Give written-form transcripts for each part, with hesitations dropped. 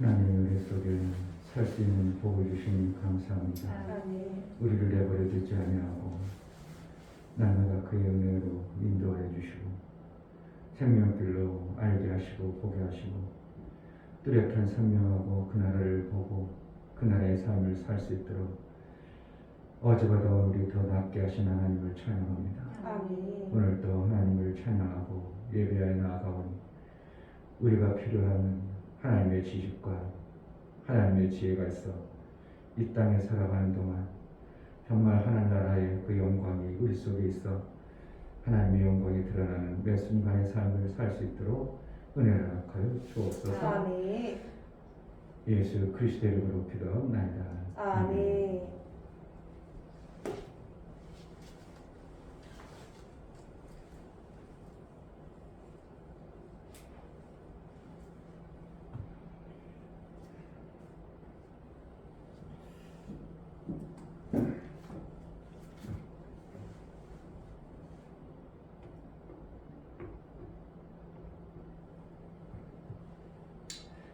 하나님의 은혜 속에 살 수 있는 복을 주시니 감사합니다. 아멘. 우리를 내버려 두지 아니하고 날마다 그의 은혜로 인도하여 주시고 생명길로 알게 하시고 보게 하시고 뚜렷한 선명하고 그 나라를 보고 그 나라의 삶을 살 수 있도록 어제보다 우리 더 낫게 하신 하나님을 찬양합니다. 아멘. 오늘도 하나님을 찬양하고 예배하여 나아가오니 우리가 필요한 하나님의 지식과 하나님의 지혜가 있어 이 땅에 살아가는 동안 정말 하늘나라의 그 영광이 우리 속에 있어 하나님의 영광이 드러나는 매 순간의 삶을 살 수 있도록 은혜를 허락하여 주옵소서. 아멘. 예수 그리스도의 이름으로 기도하옵나이다. 아멘.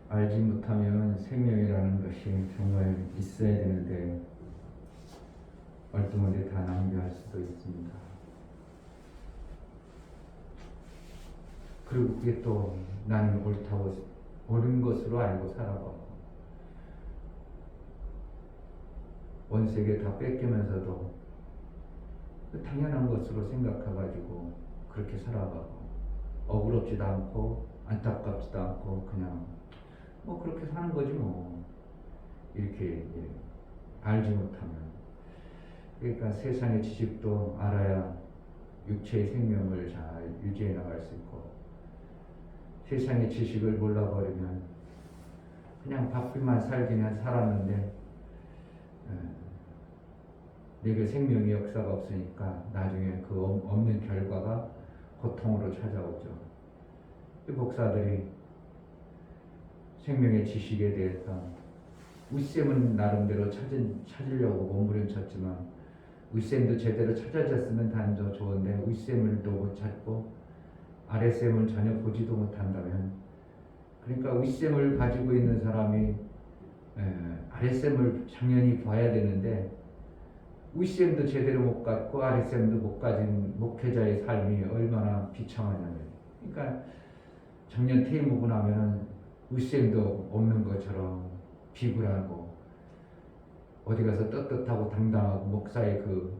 알지 못하면 생명이라는 것이 정말 있어야 되는데 얼뚱한데 다 낭비할 수도 있습니다. 그리고 그게 또 나는 옳다고 옳은 것으로 알고 살아가고 원세계 다 뺏기면서도 당연한 것으로 생각해가지고 그렇게 살아가고 억울하지도 않고 안타깝지도 않고 그냥 뭐 그렇게 사는 거지 뭐 이렇게 알지 못하면 그러니까 세상의 지식도 알아야 육체의 생명을 잘 유지해 나갈 수 있고 세상의 지식을 몰라버리면 그냥 바쁘만 살기는 살았는데 내게 생명의 역사가 없으니까 나중에 그 없는 결과가 고통으로 찾아오죠. 이 목사들이 생명의 지식에 대해서 윗셈은 나름대로 찾으려고 몸부림쳤지만 윗셈도 제대로 찾아졌으면 단저 좋은데 윗셈을도 못 찾고 아랫셈을 전혀 보지도 못한다면 그러니까 윗셈을 가지고 있는 사람이 아랫셈을 당연히 봐야 되는데 윗셈도 제대로 못 갖고 아랫셈도 못 가진 목회자의 삶이 얼마나 비참하냐면 그러니까 정년 퇴임하고 나면은 윗셈도 없는 것처럼 비굴하고 어디 가서 떳떳하고 당당하고 목사의 그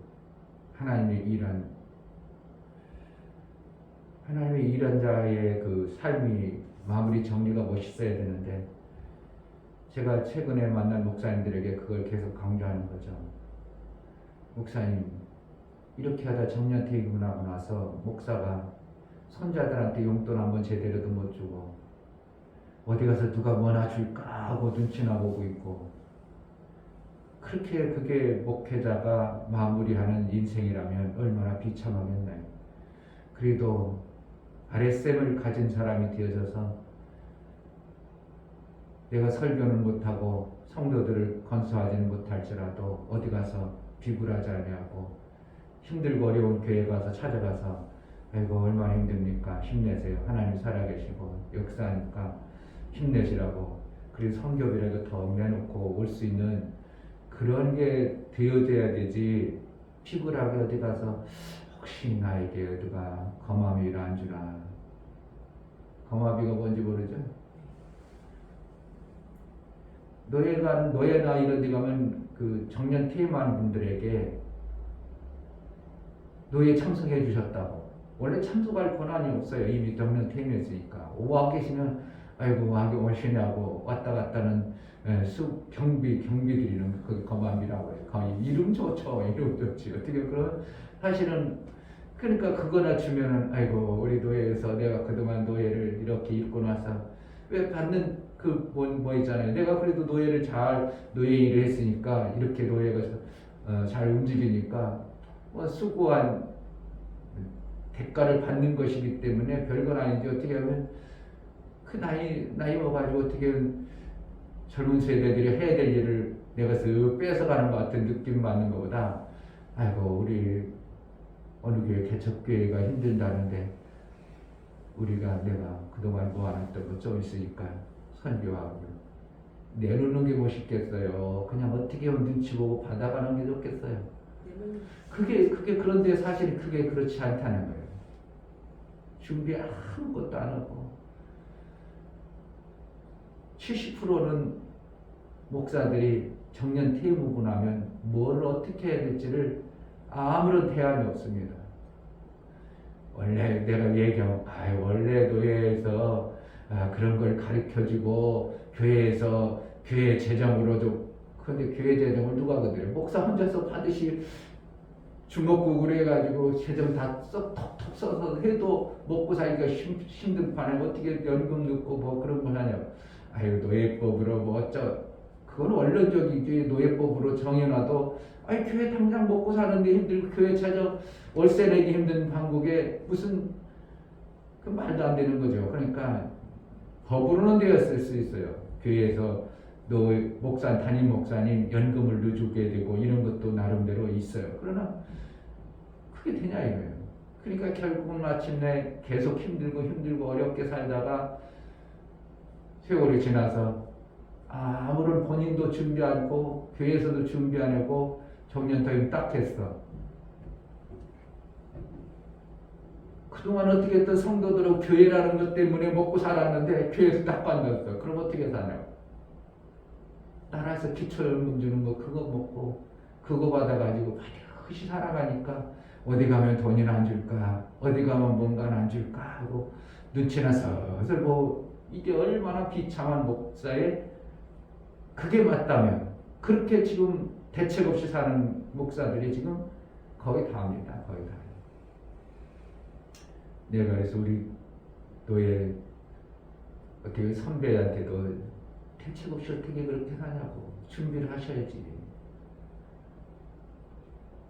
하나님의 일한 자의 그 삶이 마무리 정리가 멋있어야 되는데 제가 최근에 만난 목사님들에게 그걸 계속 강조하는 거죠. 목사님 이렇게 하다 정년 퇴임하고 나서 목사가 손자들한테 용돈 한번 제대로도 못 주고 어디 가서 누가 뭐나 줄까 하고 눈치나 보고 있고 그렇게 그게 목회자가 마무리하는 인생이라면 얼마나 비참하겠나요. 그래도 아랫셈을 가진 사람이 되어져서 내가 설교는 못하고 성도들을 건수하지는 못할지라도 어디 가서 비굴하지 않냐고 힘들고 어려운 교회 가서 찾아가서 아이고 얼마나 힘듭니까 힘내세요 하나님 살아계시고 역사하니까 힘내시라고 그리고 성교비라도 더 내놓고 올 수 있는 그런 게 되어져야 되지 피굴하게 어디 가서 혹시 나에게 누가 거마비를 안 주나 거마비가 뭔지 모르죠? 노예나 이런 데 가면 그 정년 퇴임한 분들에게 노예 참석해 주셨다고 원래 참석할 권한이 없어요. 이미 정년 퇴임했으니까 와 계시면 아이고 와게 오시냐고 왔다 갔다는 경비들이는 그 거만비라고 해요. 거의 이름 좋죠. 이름 좋지. 어떻게 그런 사실은 그러니까 그거나 주면은 아이고 우리 노예에서 내가 그동안 노예를 이렇게 입고 나서 왜 받는 그 뭐 있잖아요. 내가 그래도 노예 일을 했으니까 이렇게 노예가 잘 움직이니까 뭐 수고한 대가를 받는 것이기 때문에 별건 아닌지 어떻게 하면 그 나이 먹어가지고 어떻게 젊은 세대들이 해야 될 일을 내가 쓱 뺏어가는 것 같은 느낌 받는 것보다 아이고 우리 어느 교회 개척교회가 힘들다는데 내가 그동안 모아놨던 거 좀 있으니까 선교하고 내놓는 게 멋있겠어요. 그냥 어떻게 하면 눈치 보고 받아가는 게 좋겠어요. 그게 그런데 사실 그게 그렇지 않다는 거예요. 준비 아무것도 안 하고 70%는 목사들이 정년 퇴임하고 나면 뭘 어떻게 해야 될지를 아무런 대안이 없습니다. 원래 내가 얘기하면 원래 노예에서 그런 걸 가르쳐주고 교회에서 교회 재정으로도 근데 교회 재정을 누가 거들요? 목사 혼자서 받으시 주먹국으로 해가지고 재정 다 톡톡 써서 해도 먹고 살기가 힘든 판에 어떻게 연금 넣고 뭐 그런 걸 하냐고. 노예법으로 뭐 어쩌 그건 원론적이지. 노예법으로 정해놔도 교회 당장 먹고 사는데 힘들고 교회 재정 월세 내기 힘든 한국에 무슨 그 말도 안 되는 거죠. 그러니까 법으로는 되었을 수 있어요. 교회에서 목사 담임 목사님 연금을 넣어주게 되고 이런 것도 나름대로 있어요. 그러나 그게 되냐 이거예요. 그러니까 결국은 마침내 계속 힘들고 어렵게 살다가 세월이 지나서 아무런 본인도 준비 않고 교회에서도 준비 안 하고 정년퇴임 딱 했어. 그동안 어떻게 했던 성도들은 교회라는 것 때문에 먹고 살았는데 교회에서 딱 관뒀어. 그럼 어떻게 사냐고. 나라에서 기초연금 주는 거 그거 먹고 그거 받아가지고 반드시 살아가니까 어디 가면 돈이나 안 줄까 어디 가면 뭔가는 안 줄까 하고 눈치나 슬슬 이게 얼마나 비참한 목사의 그게 맞다면 그렇게 지금 대책 없이 사는 목사들이 지금 거의 다입니다. 거의 다. 내가 그래서 우리 노예 어떻게 선배한테도 대책 없이 어떻게 그렇게 사냐고 준비를 하셔야지.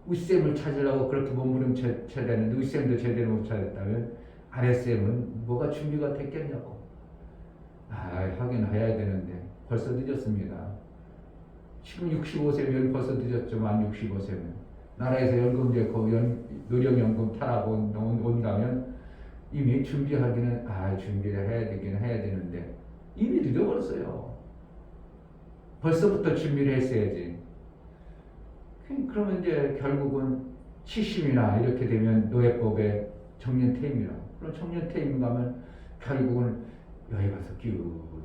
윗셈을 찾으려고 그렇게 몸부림쳐야 되는데 윗셈도 제대로 못 찾았다면 아랫셈은 뭐가 준비가 됐겠냐고. 하긴 해야 되는데 벌써 늦었습니다. 지금 65세면 벌써 늦었죠. 만 65세면 나라에서 연금 제고 노령연금 타라고 온다면 이미 준비하기는 준비를 해야 되긴 해야 되는데 이미 늦어버렸어요. 벌써부터 준비를 했어야지. 그러면 이제 결국은 70이나 이렇게 되면 노예법에 정년퇴임이라고. 그럼 정년퇴임 가면 결국은 여기 가서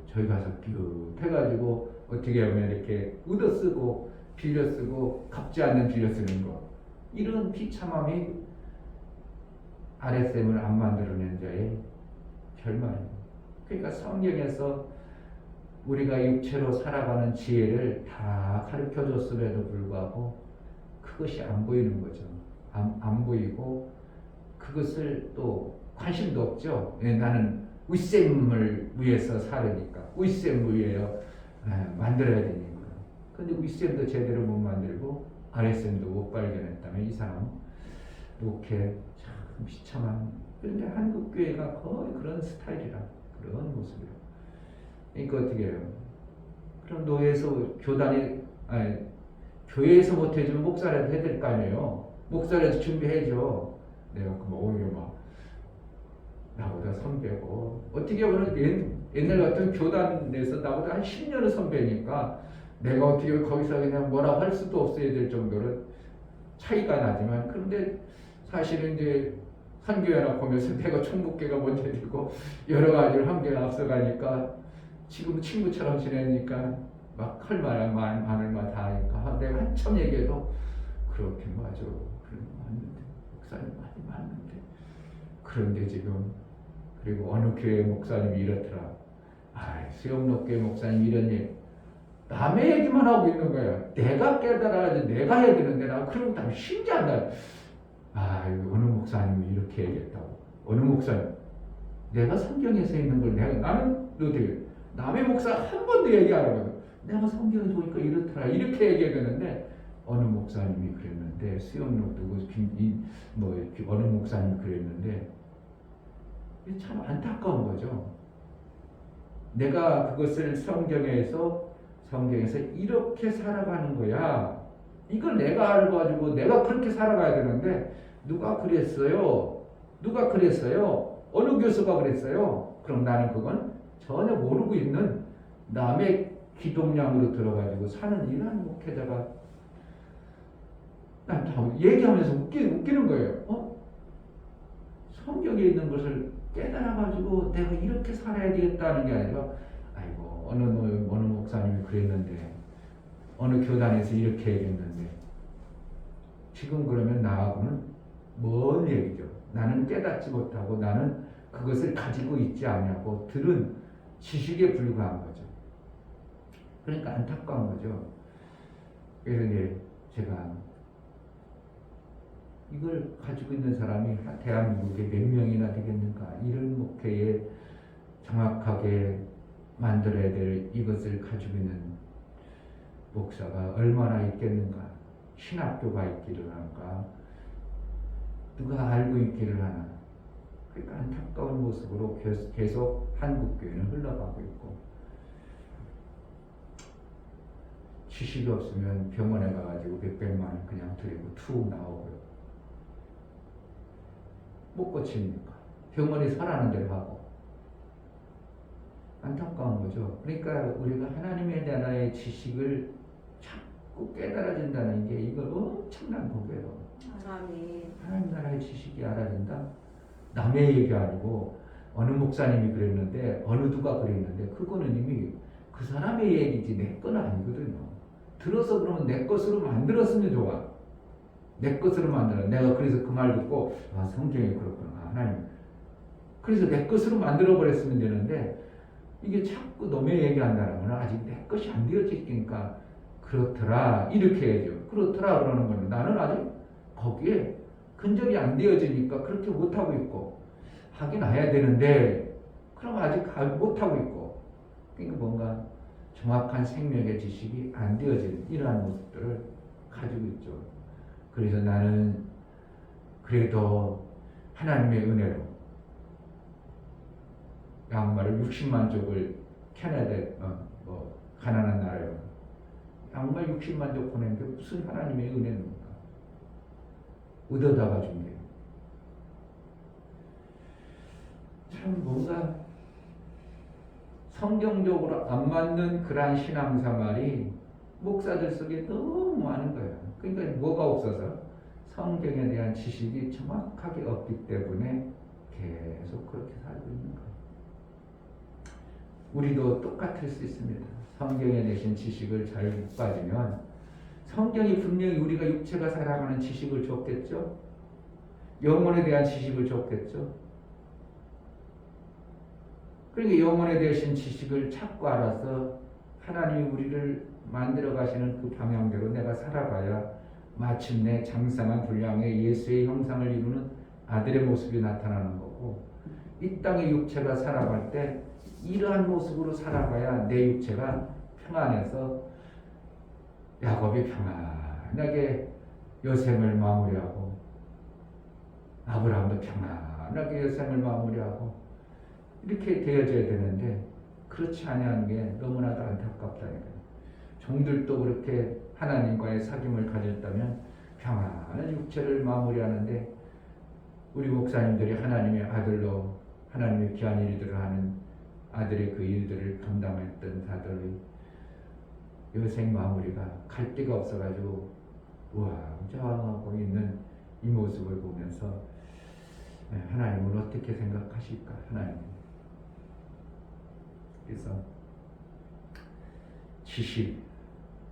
저기 가서 해가지고 어떻게 하면 이렇게 얻어쓰고 빌려쓰고 갚지 않는 빌려쓰는 거. 이런 비참함이 아랫셈을 안 만들어낸 자의 결말이에요. 그러니까 성경에서 우리가 육체로 살아가는 지혜를 다 가르쳐 줬음에도 불구하고 그것이 안 보이는 거죠. 안 보이고 그것을 또 관심도 없죠. 나는 윗셈을 위해서 살으니까 윗셈을 위해서 만들어야 되니까. 근데 윗셈도 제대로 못 만들고 아랫셈도 못 발견했다면 이 사람은 이렇게 참 비참한. 그런데 한국 교회가 거의 그런 스타일이라 그런 모습이에요. 그러니까 어떻게 해요? 그럼 노예에서 교회에서 못 해주면 목사라도 해야 될 거 아니에요. 목사라도 준비해줘. 내가 오히려 나보다 선배고 어떻게 보면 옛날 같은 교단 내에서 나보다 한 10년은 선배니까 내가 어떻게 거기서 그냥 뭐라고 할 수도 없어야 될 정도로 차이가 나지만 그런데 사실은 이제 선교회나 보면서 내가 총무교가 먼저 되고 여러 가지를 한 개 앞서가니까 지금 친구처럼 지내니까 막 할 말을 많을 말 다 하니까 내가 한참 얘기해도 그렇게 맞아. 그런 거 맞는데 목사님 많이 맞는데 그런데 지금 그리고 어느 교회 목사님이 이렇더라. 수영록교회 목사님 이런 얘기 남의 얘기만 하고 있는 거야. 내가 깨달아야지 내가 해야 되는데 나 그러면 다 신기하다. 어느 목사님이 이렇게 얘기했다고. 어느 목사님 내가 성경에서 있는 걸 나는 어떻게 남의 목사 한 번도 얘기 안 하거든. 내가 성경에서 보니까 이렇더라 이렇게 얘기하는데 어느 목사님이 그랬는데 수영록 누구 어느 목사님이 그랬는데 참 안타까운 거죠. 내가 그것을 성경에서 이렇게 살아가는 거야. 이걸 내가 알아가지고 내가 그렇게 살아가야 되는데 누가 그랬어요? 어느 교수가 그랬어요? 그럼 나는 그건 전혀 모르고 있는 남의 기동량으로 들어가지고 사는 이러한 목회자가 난 다 얘기하면서 웃기는 거예요. 성경에 있는 것을 깨달아가지고 내가 이렇게 살아야 되겠다는 게 아니라 아이고 어느 목사님이 그랬는데 어느 교단에서 이렇게 얘기했는데 지금 그러면 나하고는 뭔 얘기죠. 나는 깨닫지 못하고 나는 그것을 가지고 있지 않냐고 들은 지식에 불과한 거죠. 그러니까 안타까운 거죠. 그래서 이제 제가 이걸 가지고 있는 사람이 대한민국에 몇 명이나 되겠는가, 이런 목회에 정확하게 만들어야 될 이것을 가지고 있는 목사가 얼마나 있겠는가, 신학교가 있기를 하는가, 누가 알고 있기를 하나. 그러니까 안타까운 모습으로 계속 한국교회는 흘러가고 있고, 지식이 없으면 병원에 가가지고 몇백만 원 그냥 드리고 툭 나오고요. 못 고치니까 병원이 설하는 대로 하고. 안타까운 거죠. 그러니까 우리가 하나님에 대한 지식을 자꾸 깨달아진다는 게 이거 엄청난 복이에요. 아멘. 하나님 나라의 지식이 알아진다? 남의 얘기 아니고 어느 목사님이 그랬는데 어느 누가 그랬는데 그거는 이미 그 사람의 얘기지 내 건 아니거든요. 들어서 그러면 내 것으로 만들었으면 좋아. 내 것으로 만들어. 내가 그래서 그 말 듣고 성경이 그렇구나. 하나님. 그래서 내 것으로 만들어 버렸으면 되는데 이게 자꾸 놈의 얘기한다는 건 아직 내 것이 안 되어지니까 그렇더라 이렇게 해야죠. 그렇더라 그러는 거는 나는 아직 거기에 근접이 안 되어지니까 그렇게 못하고 있고 하긴 해야 되는데 그럼 아직 못하고 있고, 그러니까 뭔가 정확한 생명의 지식이 안 되어지는 이러한 모습들을 가지고 있죠. 그래서 나는 그래도 하나님의 은혜로 양말을 60만 족을 캐나다에 가난한 나라에 양말 60만 족 보낸 게 무슨 하나님의 은혜입니까? 얻어다가 준 게. 참 뭔가 성경적으로 안 맞는 그러한 신앙생활이 목사들 속에 너무 많은 거예요. 그러니까 뭐가 없어서 성경에 대한 지식이 정확하게 없기 때문에 계속 그렇게 살고 있는 거예요. 우리도 똑같을 수 있습니다. 성경에 대신 지식을 잘 못 가지면 성경이 분명히 우리가 육체가 살아가는 지식을 줬겠죠. 영혼에 대한 지식을 줬겠죠. 그러니까 영혼에 대신 지식을 찾고 알아서 하나님이 우리를 만들어 가시는 그 방향대로 내가 살아가야 마침내 장성한 분량의 예수의 형상을 이루는 아들의 모습이 나타나는 거고, 이 땅의 육체가 살아갈 때 이러한 모습으로 살아가야 내 육체가 평안해서 야곱이 평안하게 여생을 마무리하고 아브라함도 평안하게 여생을 마무리하고 이렇게 되어져야 되는데 그렇지 아니하는 게 너무나도 안타깝다니까요. 종들도 그렇게 하나님과의 사귐을 가졌다면 평안한 육체를 마무리하는데 우리 목사님들이 하나님의 아들로 하나님의 귀한 일들을 하는 아들의 그 일들을 감당했던 자들의 여생 마무리가 갈 데가 없어가지고 우왕좌왕하고 있는 이 모습을 보면서 하나님은 어떻게 생각하실까? 하나님. 그래서 지식,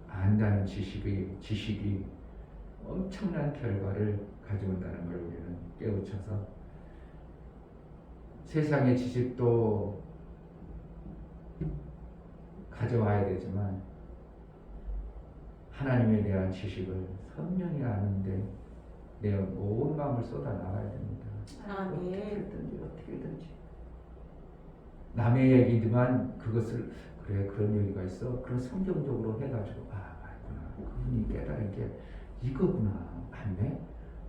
안다는 지식이 엄청난 결과를 가져온다는 걸 우리는 깨우쳐서 세상의 지식도 가져와야 되지만 하나님에 대한 지식을 선명히 아는데 내 온 마음을 쏟아 나가야 됩니다. 어떻게든지 남의 얘기지만 그것을 그래 그런 얘기가 있어 그런 성경적으로 해가지고 맞구나 그분이 깨달은 게 이거구나 맞네.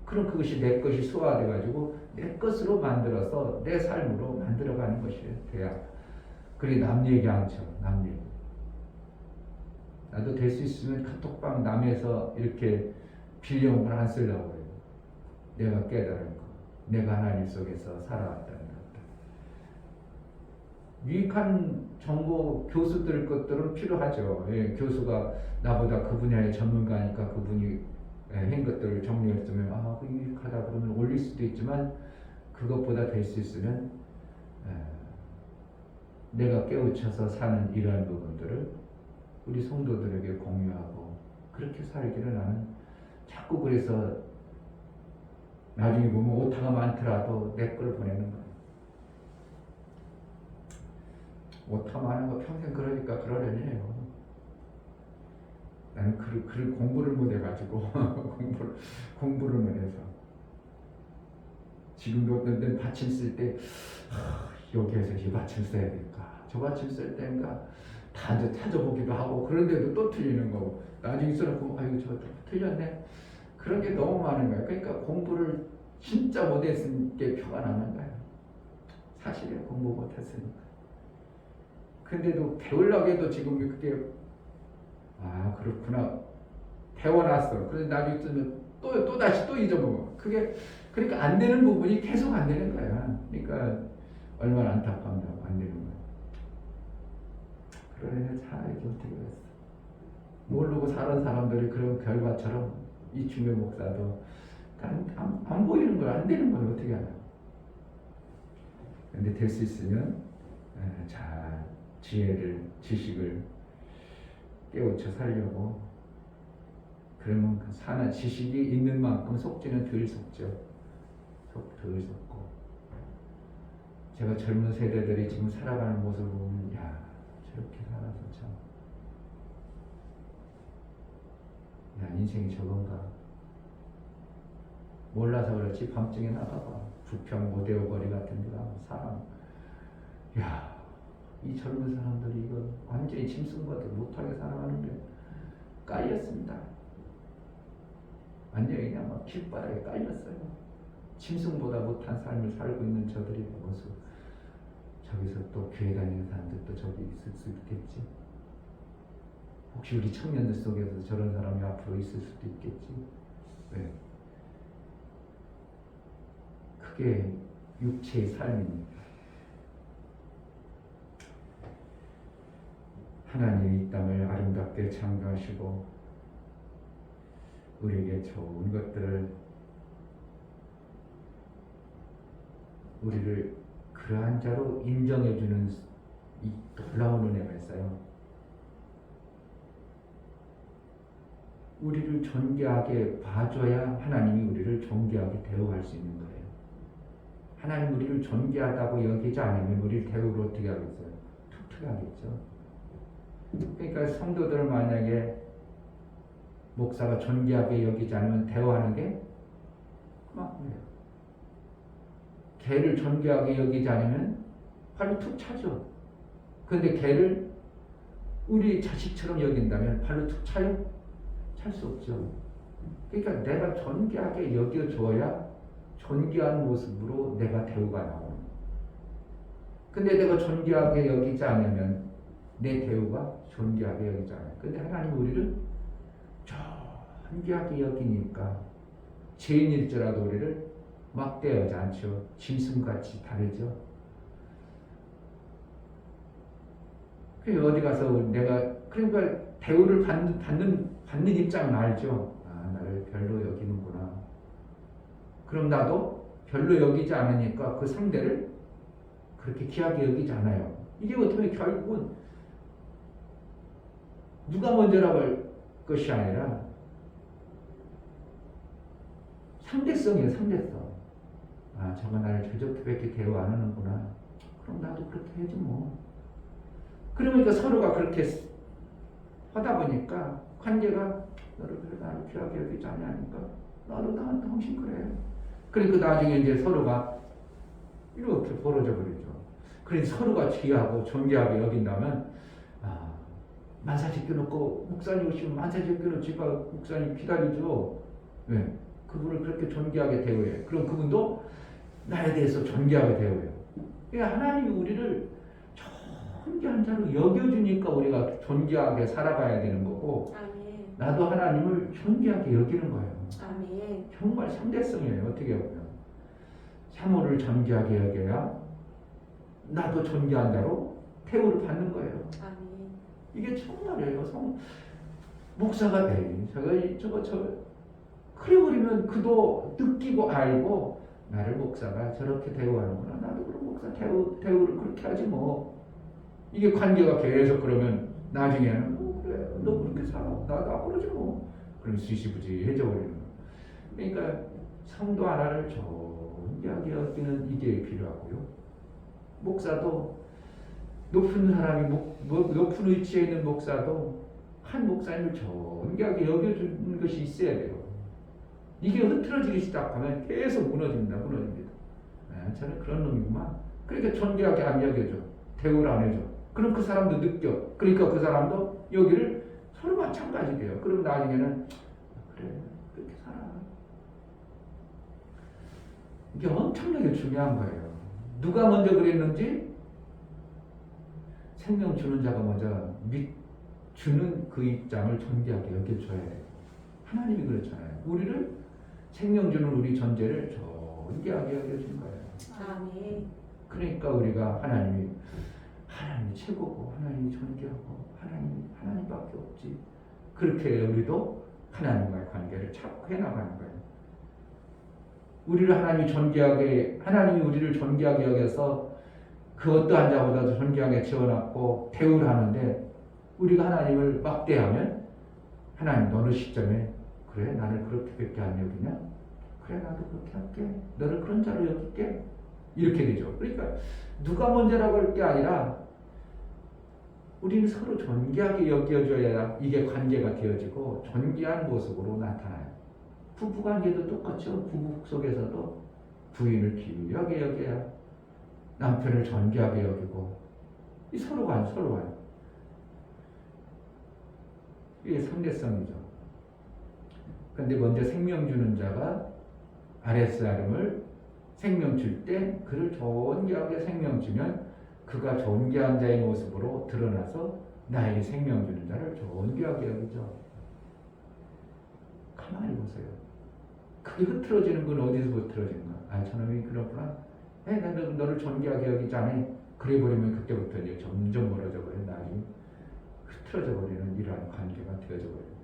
그럼 그것이 내 것이 소화돼가지고 내 것으로 만들어서 내 삶으로 만들어가는 것이 돼야. 그래 남 얘기 안 쳐. 남 얘기. 나도 될 수 있으면 카톡방 남에서 이렇게 빌려온 걸 안 쓰려고 해요. 내가 깨달은 거. 내가 하나님 속에서 살아왔다는 것. 유익한 정보 교수들 것들은 필요하죠. 예, 교수가 나보다 그 분야의 전문가니까 그분이 한 것들을 정리했으면 그 유익하다 그러면 올릴 수도 있지만 그것보다 될 수 있으면 내가 깨우쳐서 사는 이러한 부분들을 우리 성도들에게 공유하고 그렇게 살기를 나는 자꾸 그래서 나중에 보면 오타가 많더라도 내 걸 보내는 거예요. 오타 많은 거 평생 그러니까 그러려니 해요. 나는 글 공부를 못 해가지고 공부를 못 해서 지금도 어떤 데는 받침 쓸 때 여기에서 이 받침 써야 될까 저 받침 쓸 때인가 다 이제 찾아보기도 하고 그런데도 또 틀리는 거고 나중에 써놓고 아이고 저 틀렸네 그런 게 너무 많은 거예요. 그러니까 공부를 진짜 못했으니까 표가 나는 거예요. 사실은 공부 못했으니까. 근데도 배우려고 해도 지금 그게 그렇구나 배워놨어. 그래서 나중에 쓰면 또 다시 또 잊어먹어. 그게 그러니까 안 되는 부분이 계속 안 되는 거야. 그러니까 얼마나 안타깝다고 안 되는 거야. 그러네 잘 이렇게 어떻게 했어. 모르고 사는 사람들이 그런 결과처럼 이충배 목사도 안 보이는 걸 안 되는 걸 어떻게 하나. 근데 될 수 있으면 잘 지혜를 지식을 깨우쳐 살려고 그러면 그 사는 지식이 있는 만큼 속지는 덜 속죠. 덜 속고 제가 젊은 세대들이 지금 살아가는 모습을 보면 저렇게 살아서 참 인생이 저건가 몰라서 그렇지 밤중에 나가봐 부평 오대오거리 같은 데 가면 사람 이 젊은 사람들이 이거 완전히 짐승과도 못하게 살아가는데 깔렸습니다. 완전히 그냥 막 길바닥에 깔렸어요. 짐승보다 못한 삶을 살고 있는 저들이 모습. 저기서 또 교회 다니는 사람들도 저기 있을 수 있겠지. 혹시 우리 청년들 속에서 저런 사람이 앞으로 있을 수도 있겠지. 네. 그게 육체의 삶입니다. 하나님이 이 땅을 아름답게 창조하시고 우리에게 좋은 것들을 우리를 그러한 자로 인정해주는 이 놀라운 은혜가 있어요. 우리를 존귀하게 봐줘야 하나님이 우리를 존귀하게 대우할 수 있는 거예요. 하나님 우리를 존귀하다고 여기지 않으면 우리를 대우를 어떻게 하겠어요? 툭툭 하겠죠. 그러니까 성도들 만약에 목사가 존귀하게 여기지 않으면 대우하는 게 그만큼이에요. 개를 존귀하게 여기지 않으면 발로 툭 차죠. 그런데 개를 우리 자식처럼 여긴다면 발로 툭 차요? 찰 수 없죠. 그러니까 내가 존귀하게 여겨줘야 존귀한 모습으로 내가 대우가 나오는. 근데 내가 존귀하게 여기지 않으면 내 대우가 존귀하게 여기지 않아요. 근데 하나님 우리를 존귀하게 여기니까 죄인일지라도 우리를 막대하지 않죠. 짐승같이 다르죠. 그 어디 가서 내가 그러니까 대우를 받는 입장은 알죠. 나를 별로 여기는구나. 그럼 나도 별로 여기지 않으니까 그 상대를 그렇게 귀하게 여기지 않아요. 이게 어떻게 보면 결국은 누가 먼저라고 할 것이 아니라 상대성이에요. 상대성. 저가 나를 저렇게밖에 대우 안 하는구나. 그럼 나도 그렇게 해야지 뭐. 그러니까 서로가 그렇게 하다 보니까 관계가 너를 그래 나를 귀하게 여기지 않냐니까 나도 나한테 훨씬 그래. 그러니까 나중에 이제 서로가 이렇게 벌어져 버리죠. 그래서 서로가 귀하고 존귀하게 여긴다면 만사 제껴놓고 목사님 오시면 만사 제껴놓고 목사님 기다리죠. 왜? 그분을 그렇게 존귀하게 대우해. 그럼 그분도 나에 대해서 존귀하게 대우해요. 그러니까 하나님이 우리를 존귀한 자로 여겨주니까 우리가 존귀하게 살아가야 되는 거고 아멘. 나도 하나님을 존귀하게 여기는 거예요. 아멘. 정말 상대성이에요. 어떻게 보면 사모를 존귀하게 여겨야 나도 존귀한 자로 대우를 받는 거예요. 아멘. 이게 정말이에요. 목사가 저거 그래 버리면 그도 느끼고 알고 나를 목사가 저렇게 대우하는구나. 나도 그럼 목사 대우를 그렇게 하지 뭐. 이게 관계가 계속 그러면 나중에는 그래 너 그렇게 살아 나도 그러지 뭐. 그럼 시시부지해져 버리는 거예요. 그러니까 성도 하나를 존귀하게 여기는 이게 필요하고요. 목사도 높은 사람이 높은 위치에 있는 목사도 한 목사님을 존귀하게 여겨주는 것이 있어야 돼요. 이게 흐트러지기 시작하면 계속 무너집니다. 저는 그런 놈이구만. 그러니까 존귀하게 안 여겨줘. 대우를 안 해줘. 그럼 그 사람도 느껴. 그러니까 그 사람도 여기를 서로 마찬가지예요. 그럼 나중에는 그래 그렇게 살아. 이게 엄청나게 중요한 거예요. 누가 먼저 그랬는지 생명 주는 자가 먼저 주는 그 입장을 존귀하게 여겨줘야 해요. 하나님이 그렇잖아요. 우리를 생명 주는 우리 존재를 존귀하게 여겨준 거예요. 아멘. 그러니까 우리가 하나님이 최고고 하나님이 존귀하고 하나님밖에 없지. 그렇게 우리도 하나님과의 관계를 자꾸 해나가는 거예요. 하나님이 우리를 존귀하게 여겨서 그 어떠한 자보다도 존귀하게 지어놨고 대우를 하는데 우리가 하나님을 막대하면 하나님 어느 시점에 그래 나를 그렇게밖에 안 여기냐? 그래 나도 그렇게 할게. 너를 그런 자로 여길게. 이렇게 되죠. 그러니까 누가 먼저라고 할 게 아니라 우리는 서로 존귀하게 여겨줘야 이게 관계가 되어지고 존귀한 모습으로 나타나요. 부부관계도 똑같죠. 부부 속에서도 부인을 귀하게 여겨야 남편을 존귀하게 여기고 이 서로가 이게 상대성이죠. 그런데 먼저 생명 주는 자가 아랫사람을 생명 줄 때 그를 존귀하게 생명 주면 그가 존귀한 자의 모습으로 드러나서 나에게 생명 주는 자를 존귀하게 여기죠. 가만히 보세요. 그게 흐트러지는 건 어디서 흐트러지는가? 저놈이 그렇구나. 나 너를 존귀하게 여기자네. 그래 버리면 그때부터 이제 점점 멀어져 버려. 나중에 흐트러져 버리는 이러한 관계가 되어져 버려요.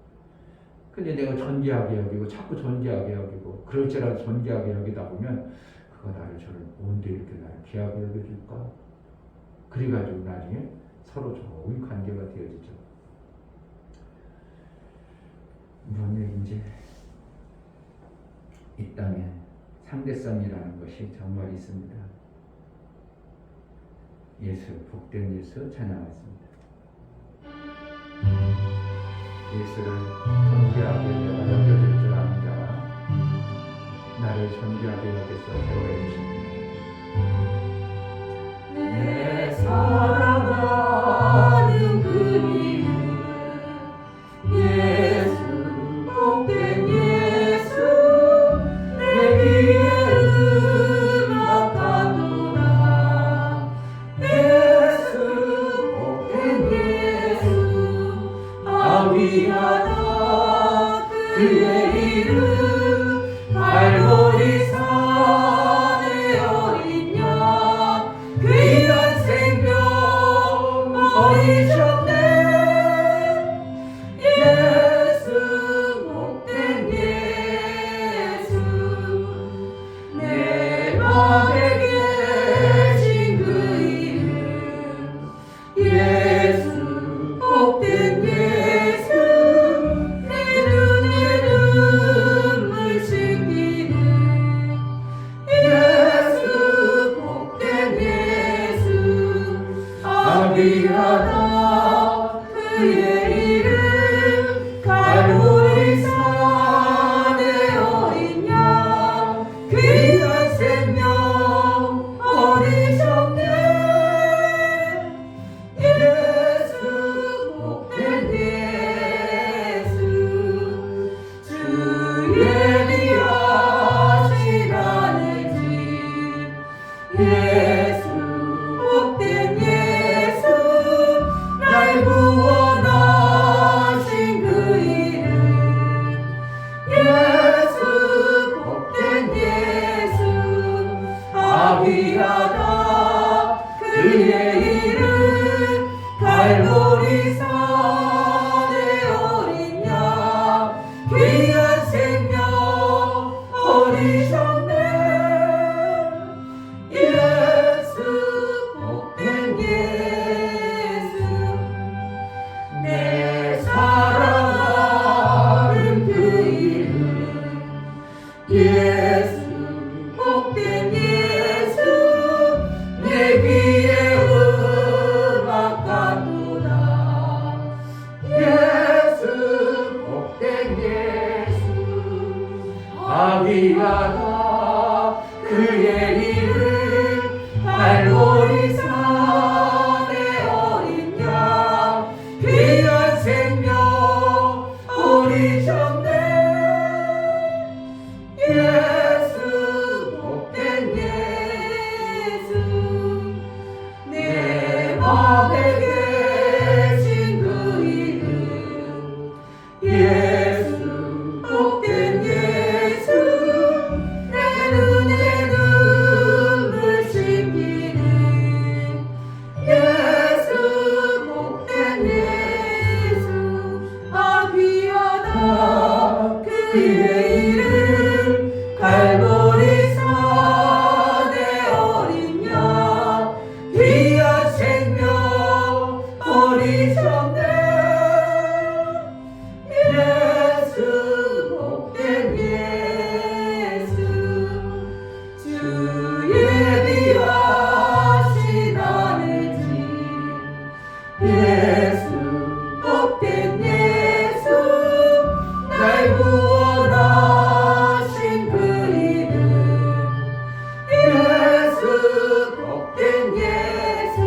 근데 내가 존귀하게 여기고 자꾸 존귀하게 여기고 그럴지라도 존귀하게 여기다 보면 그가 나를 저를 뭔데 이렇게 나를 귀하게 여겨줄까? 그래가지고 나중에 서로 좋은 관계가 되어지죠. 뭔 얘기인지 이 땅에 상대성이라는 것이 정말 있습니다. 복된 예수 찬양하겠습니다. 예수를 존귀하게 내가 여겨줄 줄 아는 자가 나를 존귀하게 여겨서 대우해 주십니다. 내 사랑하는 그님은 예수 복된 예수 내 귀에 음악하노라 예수 복된 예수 아위하다 그의 이름 갈보리 산에 어린 양 귀한 생명 버리셨네 예수 복된 예수 내 맘에 계신 그 이름 예수 복된 예수 내 눈에 주의 이름 갈보리 산의 어린 양 귀한 생명 우리 전대 예수 복된 예수 내 맘에 계신 그 이름 예수 복된 예수 내 눈에 눈물 씻기는 예수 복된 예수 아 귀하다 그의 이름 갈보리 산의 어린 양 귀한 생명 우리 전대 예수 복된 예수 주의 비하신 하늘길 예수 복된 예수 날 구원하신 그 이름 예수 복된 예수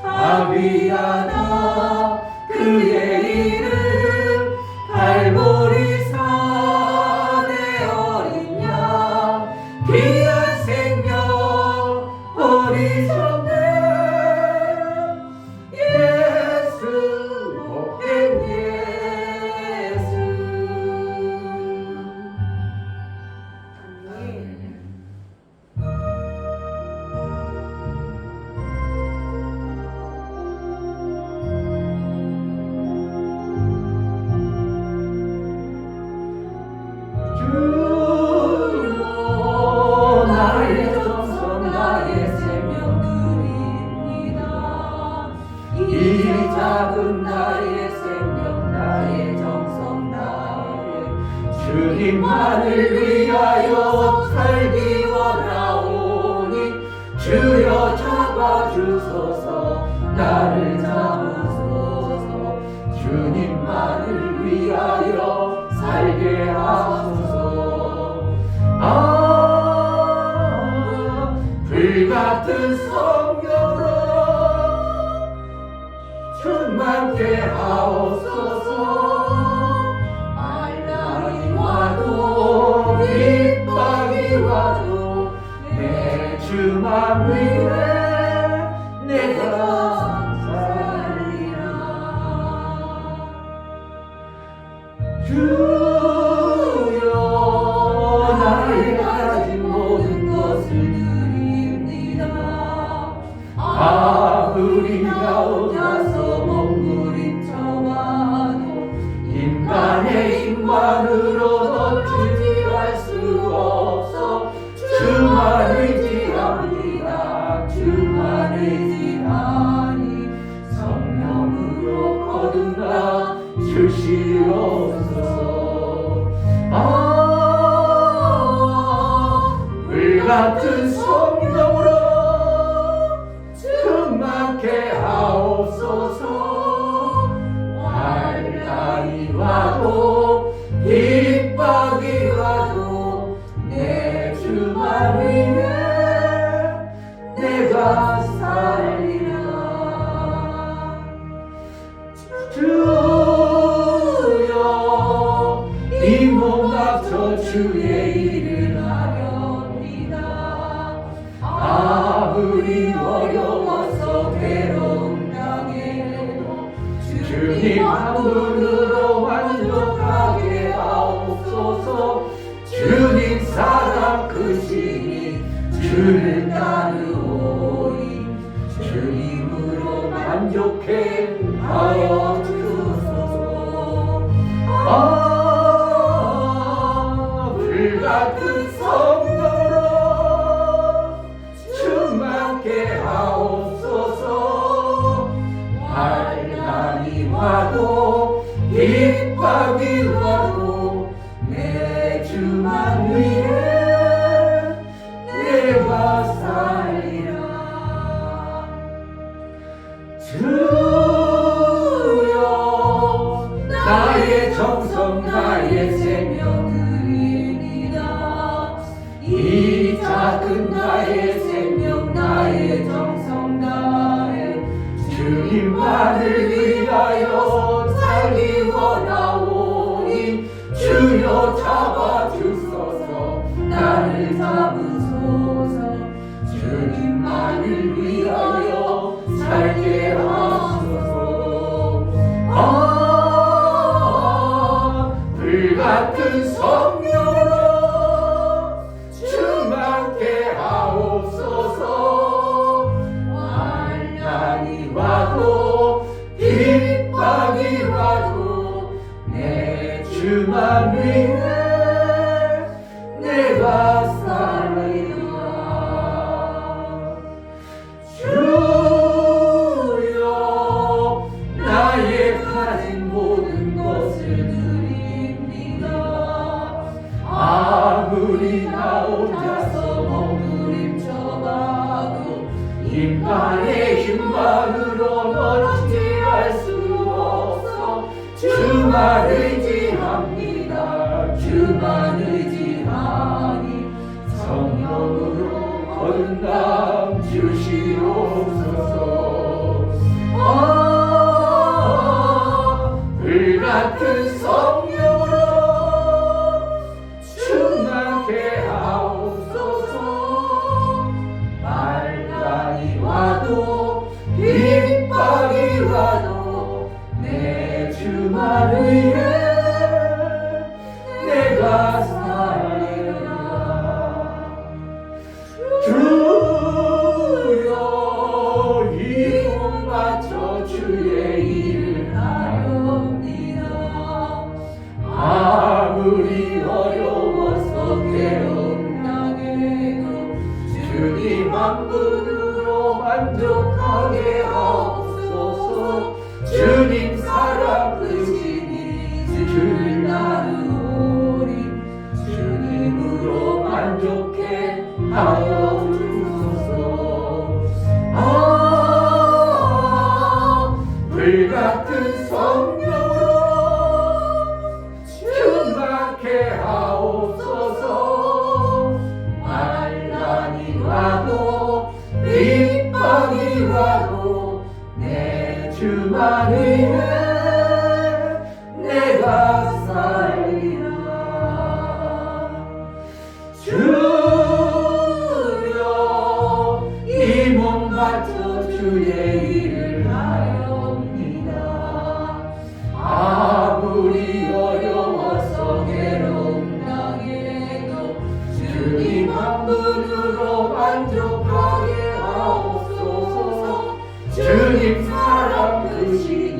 아 귀하다 그의 이름 갈보리 산의 어린 양 귀한 생명 우리 전대 예수 복된 예수 아멘. 주여 나의 정성 나의 생명 드립니다 이 작은 나의 생명 나의 정성 나의 주님만을 위하여 살기 원하오니 주여 잡아주소서 나를 잡으소서 주님만을 위하여 살게 하소서 아 불같은 성령으로 충만케 하옵소서 알랑이 와도 빗방이 와도 내 주만 위해 내가 살리라 주여 나의 가진 모든 것을 드립니다 아무리 나 혼자서 몸부림쳐봐도 인간의 힘만으로 주지할 수 없어 주만 의지합니다 주만 의지하니 성령으로 거듭나 주시옵소서 아 불같은 성령으로 충만케 하옵소서 환난이 와도 핍박이 와도 내 주만 위해 내가 살리라 주여 이 몸 바쳐 주의 일을 하렵니다 아무리 어려워서 괴로움 당해도 주님 한 분으로 만족하게 하옵소서 주님 사랑 크시니 주를 따르오니 주님으로 만족해 하여 주소서 아 불같은 성령으로 충만케 하옵소서 환난이 와도 핍박이 와도 내 주만 위해 내가 살리라 주여 나의 정성 나의 생명 드립니다 이 작은 나오니 주여 잡아주소서 나를 잡으소서 주님만을 위하여 살게 하소서 불같은 성령으로 충만케 하옵소서 환난이 와도 핍박이 와도 내 주만 위해 내가 살리라 주여 나의 가진 모든 것을 드립니다 아무리 나 혼자서 머무림쳐봐도 인간의 힘만으로는 어찌할 수 없어 주만 의지합니다 주만 의지하니 성령으로 거듭남 주시옵소서 불같은 성령으로 충만케 하옵소서 환난이 와도 핍박이 와도 내 주만 위해 내가 살리라 주여 이 몸 바쳐 주의 일을 하렵니다 아무리 어려워서 괴로움 당해도 주님 한 분으로 만족하게 하옵소서 주님 사랑 의지니 주를 나누오리 주님으로 만족해 하여 주소서 불같은 성령으로 충만케 하옵소서 환난이 와도 핍박이 와도 내 주만 위해 내가 살리라 주여 이 몸 바쳐 주의 일을 하렵니다 아무리 어려워서 괴로움 당해도 주님 한 분으로 만족하게 하옵소서 주님 사랑 크시니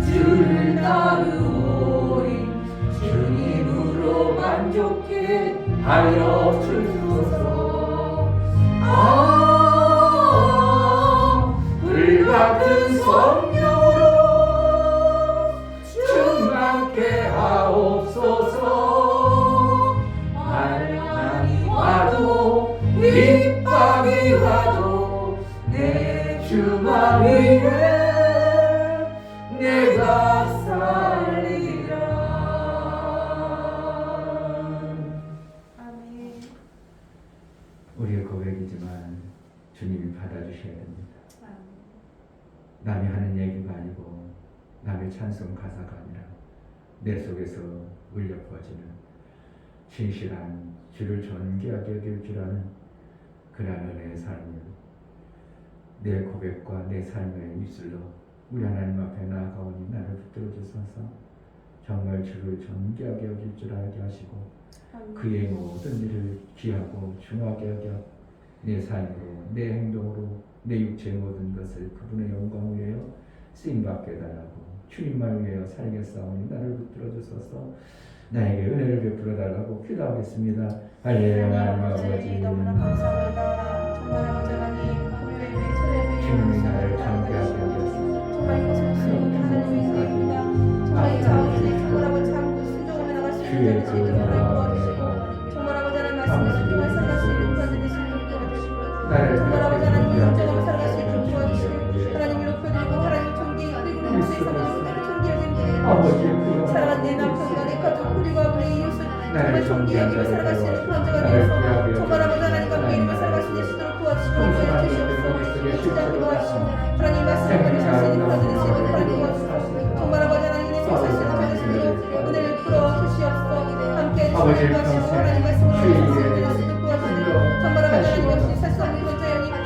주를 나누오리 주님으로 만족해 하여 주소서 불같은 성령으로 충만케 하옵소서 환난이 와도 핍박이 와도 내 주만 위해 내가 살리라 아멘. 우리의 고백이지만 주님이 받아주셔야 됩니다. 아멘. 남이 하는 얘기가 아니고 남의 찬송 가사가 아니라 내 속에서 울려 퍼지는 진실한 주를 존귀하게 여길 줄 아는 그러한 은혜의 삶을 내 고백과 내 삶의 입술로 우리 하나님 앞에 나아가오니 나를 붙들어 주소서 정말 주를 존귀하게 여길 줄 알게 하시고 아멘. 그의 모든 일을 귀하고 중하게 여겨 내 삶으로 내 행동으로 내 육체의 모든 것을 그분의 영광을 위하여 쓰임받게 달라고 주님만 위하여 살겠사오니 나를 붙들어 주소서 나에게 은혜를 베풀어 달라고 기도하겠습니다. 할렐루야 하나님 아버지 너무나 감사합니다. 정말 아버지 하나님 우리를 위해 천혜를 주님이 나를 존귀하게 여겼소 정말 이것을 주님이 하나님의 은혜입니다. 정말 이 자원에 정말 아버지 한국 순종하며 나갈 수 주의 있는 주님을 그러나 도와주시고 정말 아버지 하나님 말씀을 순종하며 살아갈 수 있는 그런 되신 줄 도와주시고 나를 정말 아버지 하나님 존귀하게 인정하며 살아갈 수 있는 줄 도와주시고 하나님 높여드리고 하나님 존귀 그리고 내 세상을 존귀 여김 아버지의 드리고 그러나 사랑하는 내 남편과 내 가족 그리고 우리 이웃을 나를 정말 존귀 여기며 살아갈 수 있는 그런 자가 나를 되어서 귀하게 정말 아버지 여기소서. 하나님과 함께 이루며 살아갈 수 있는 시도를 도와주시고 풍성한 인도해 주시옵소서 것들을 주장 주시옵소서. 도와주시고 하나님 말씀을 전해 살수 있는 그런 자들이 되시고 하나님 도와주시고 정말 아버지 하나님 내 살수 있는 그런 자들이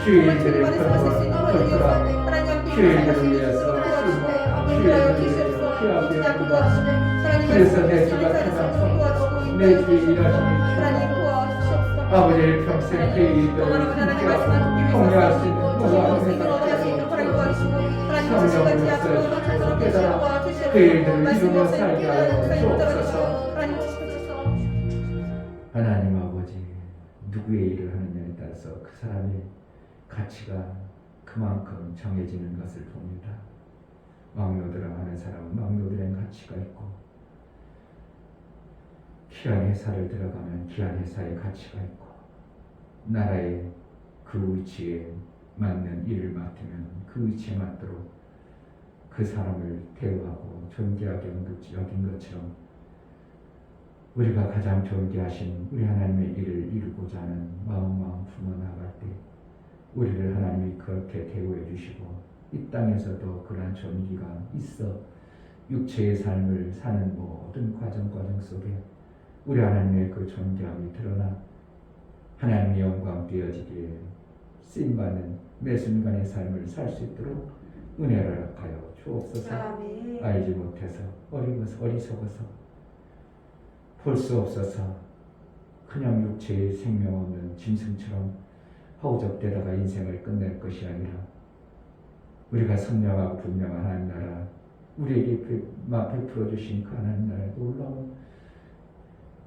주의들을 말씀하실 수 있는 하나님 건설하라. 하나님 함께 주의들을 살아가시는 위해서 도와주시고 주의들을 인도하여 위해서 주시옵소서. 귀하게 이제 앞으로 여기다. 도와주시네 하나님 그래서 내 말씀하시는 주가 살아가시는 태어나서 도와주시고 내 인도하여 주의 주시옵소서. 일하심이 하나님 도와주시옵소서. 아버지의 평생 그 일들을 하나님 말씀 통제하고 듣기 통제할 수 위해서 있는 주님으로 생명을 얻을 수 있도록 하나님 도와주시고 하나님 지금까지 앞으로 넘쳐도록 도와주시옵소서. 그 일들을 말씀 이루며 없이 살게 하여 하나님 주옵소서. 하나님 주시옵소서. 하나님 아버지, 누구의 일을 하느냐에 따라서 그 사람의 가치가 그만큼 정해지는 것을 봅니다. 막노드라 하는 사람은 막노드의 가치가 있고, 귀한 회사를 들어가면 귀한 회사의 가치가 있고, 나라의 그 위치에 맞는 일을 맡으면 그 위치에 맞도록 그 사람을 대우하고 존귀하게 여긴 것처럼 우리가 가장 존귀하신 우리 하나님의 일을 이루고자 하는 마음 품어 나갈 때 우리를 하나님이 그렇게 대우해 주시고 이 땅에서도 그러한 존귀가 있어 육체의 삶을 사는 모든 과정 속에 우리 하나님의 그 존귀함이 드러나 하나님의 영광 되어지기에 쓰임받는 매 순간의 삶을 살 수 있도록 은혜를 하여 주옵소서. 아멘. 알지 못해서 어리석어서 볼 수 없어서 그냥 육체의 생명 없는 짐승처럼 허우적대다가 인생을 끝낼 것이 아니라 우리가 선명하고 분명한 하나님 나라, 우리에게 베풀어 주신 그 하나님 나라의 놀라운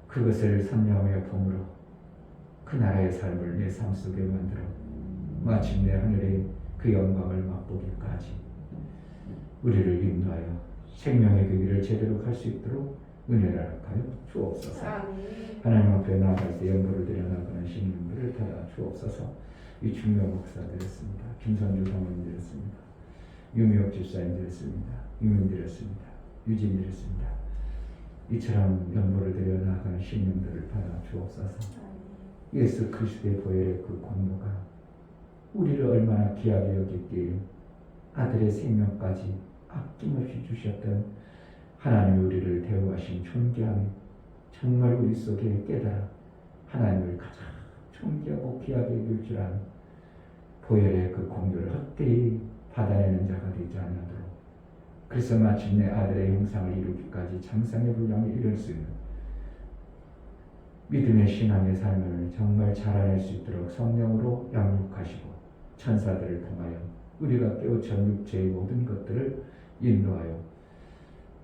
그것을 선명하여 봄으로 그 나라의 삶을 내 삶 속에 만들어 마침내 하늘의 그 영광을 맛보기까지 우리를 인도하여 생명의 그 길을 제대로 갈 수 있도록 은혜를 하여 주옵소서. 아멘. 하나님 앞에 나아갈 때 연보를 드려 나가는 신님들을 받아 주옵소서. 이 중요 목사 드렸습니다. 김선주 사모님 드렸습니다. 유미옥 집사님 드렸습니다. 유민 드렸습니다. 유진 드렸습니다. 이처럼 연보를 드려 나가는 신님들을 받아 주옵소서. 예수 그리스도의 보혈의 그 공로가 우리를 얼마나 귀하게 여겼기에 아들의 생명까지 아낌없이 주셨던 하나님이 우리를 대우하신 존귀함이 정말 우리 속에 깨달아 하나님을 가장 존귀하고 귀하게 여길 줄 아는 보혈의 그 공로를 헛되이 받아내는 자가 되지 않도록 그래서 마침내 아들의 형상을 이루기까지 장상의 분량을 이룰 수 있는 믿음의 신앙의 삶을 정말 자라낼 수 있도록 성령으로 양육하시고 천사들을 통하여 우리가 깨우쳐 육체의 모든 것들을 인도하여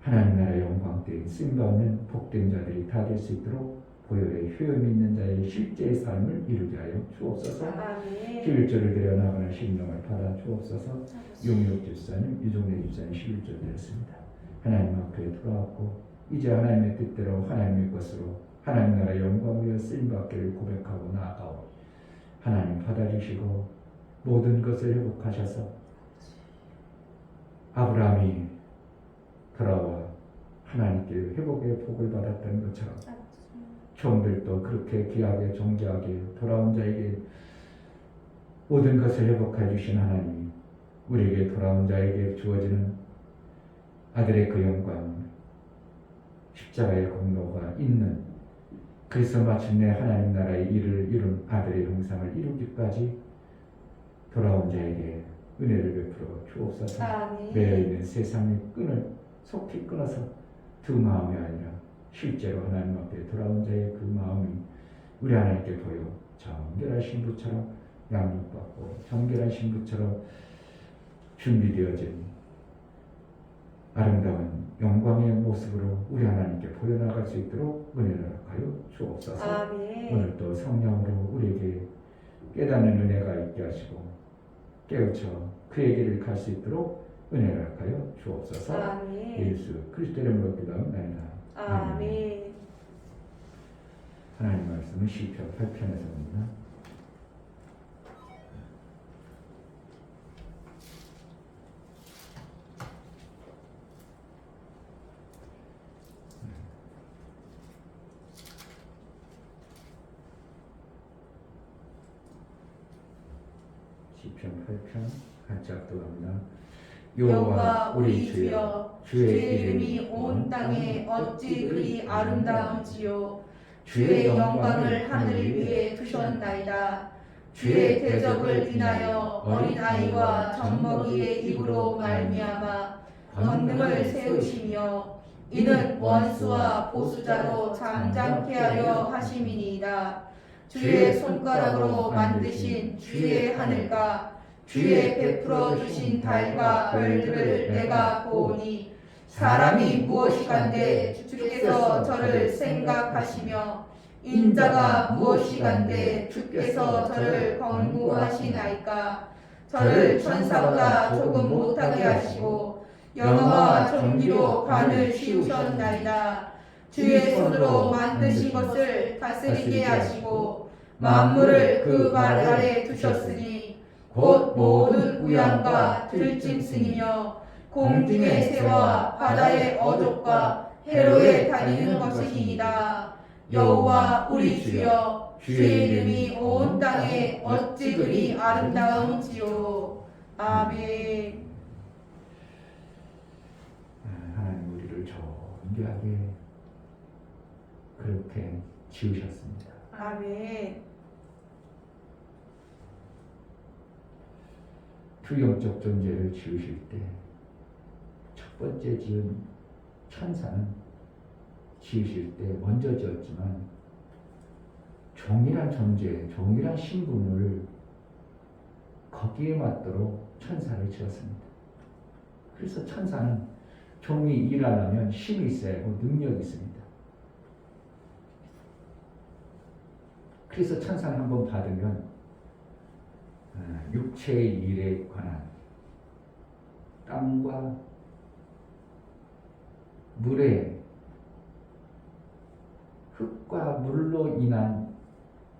하나님 나라의 영광대에 쓰임받는 복된 자들이 다 될 수 있도록 보혈의 효염이 있는 자의 실제의 삶을 이루게 하여 주옵소서. 아멘. 11절을 드려 나가는 신령을 받아 주옵소서. 용역 집사님, 유종래 집사님 11절 드렸습니다. 하나님 앞에 돌아왔고 이제 하나님의 뜻대로 하나님의 것으로 하나님 나라의 영광을 위해 쓰임받기를 고백하고 나아가오. 하나님 받아주시고 모든 것을 회복하셔서 아브라함이 돌아와 하나님께 회복의 복을 받았던 것처럼 종들도 그렇게 귀하게 존귀하게 돌아온 자에게 모든 것을 회복해 주신 하나님이 우리에게 돌아온 자에게 주어지는 아들의 그 영광 십자가의 공로가 있는 그래서 마침내 하나님 나라의 일을 이룬 아들의 형상을 이루기까지 돌아온 자에게 은혜를 베풀어 주옵소서. 아멘. 매여있는 세상의 끈을 속히 끊어서 두 마음이 아니라 실제로 하나님 앞에 돌아온 자의 그 마음이 우리 하나님께 보여 정결한 신부처럼 양육받고 정결한 신부처럼 준비되어진 아름다운 영광의 모습으로 우리 하나님께 보여나갈 수 있도록 은혜를 하여 주옵소서. 아멘. 오늘 또 성령으로 우리에게 깨닫는 은혜가 있게 하시고 깨우쳐 그의 길을 갈 수 있도록 은혜를 하여 주옵소서. 아멘. 예수 그리스도의 이름으로 기도합니다. 아멘. 하나님 말씀은 시편 8편에서입니다. 시편 8편 같이 합독합니다. 여호와 우리 주여 주의 이름이 온 땅에 어찌 그리 아름다운지요 주의 영광을 하늘 위에 두셨나이다. 주의 대적을 인하여 어린아이와 젖먹이의 입으로 말미암아 권능을 세우시며 이는 원수와 보수자로 잠잠케 하려 하심이니이다. 주의 손가락으로 만드신 주의 하늘과 주의 베풀어 주신 달과 별들을 내가 보오니 사람이 무엇이간데 주께서 저를 생각하시며 인자가 무엇이간데 주께서 저를 권고하시나이까. 저를 천사보다 조금 못하게 하시고 영화와 전기로 관을 씌우셨나이다. 주의 손으로 만드신 것을 다스리게 하시고 만물을 그 발 아래 두셨으니 곧 모든 우양과 들짐승이며 공중의 새와 바다의 어족과 해로에 다니는 것이니이다. 여호와 우리 주여, 주의 이름이 온 땅에 어찌 그리 아름다운지요. 아멘. 하나님 우리를 존귀하게 그렇게 지으셨습니다. 아멘. 투영적 존재를 지으실 때 첫 번째 지은 천사는 지으실 때 먼저 지었지만 종이란 존재, 종이란 신분을 거기에 맞도록 천사를 지었습니다. 그래서 천사는 종이 일하려면 힘이 있어야 하고 능력이 있습니다. 그래서 천사는 한번 받으면 육체의 일에 관한 땅과 물에 흙과 물로 인한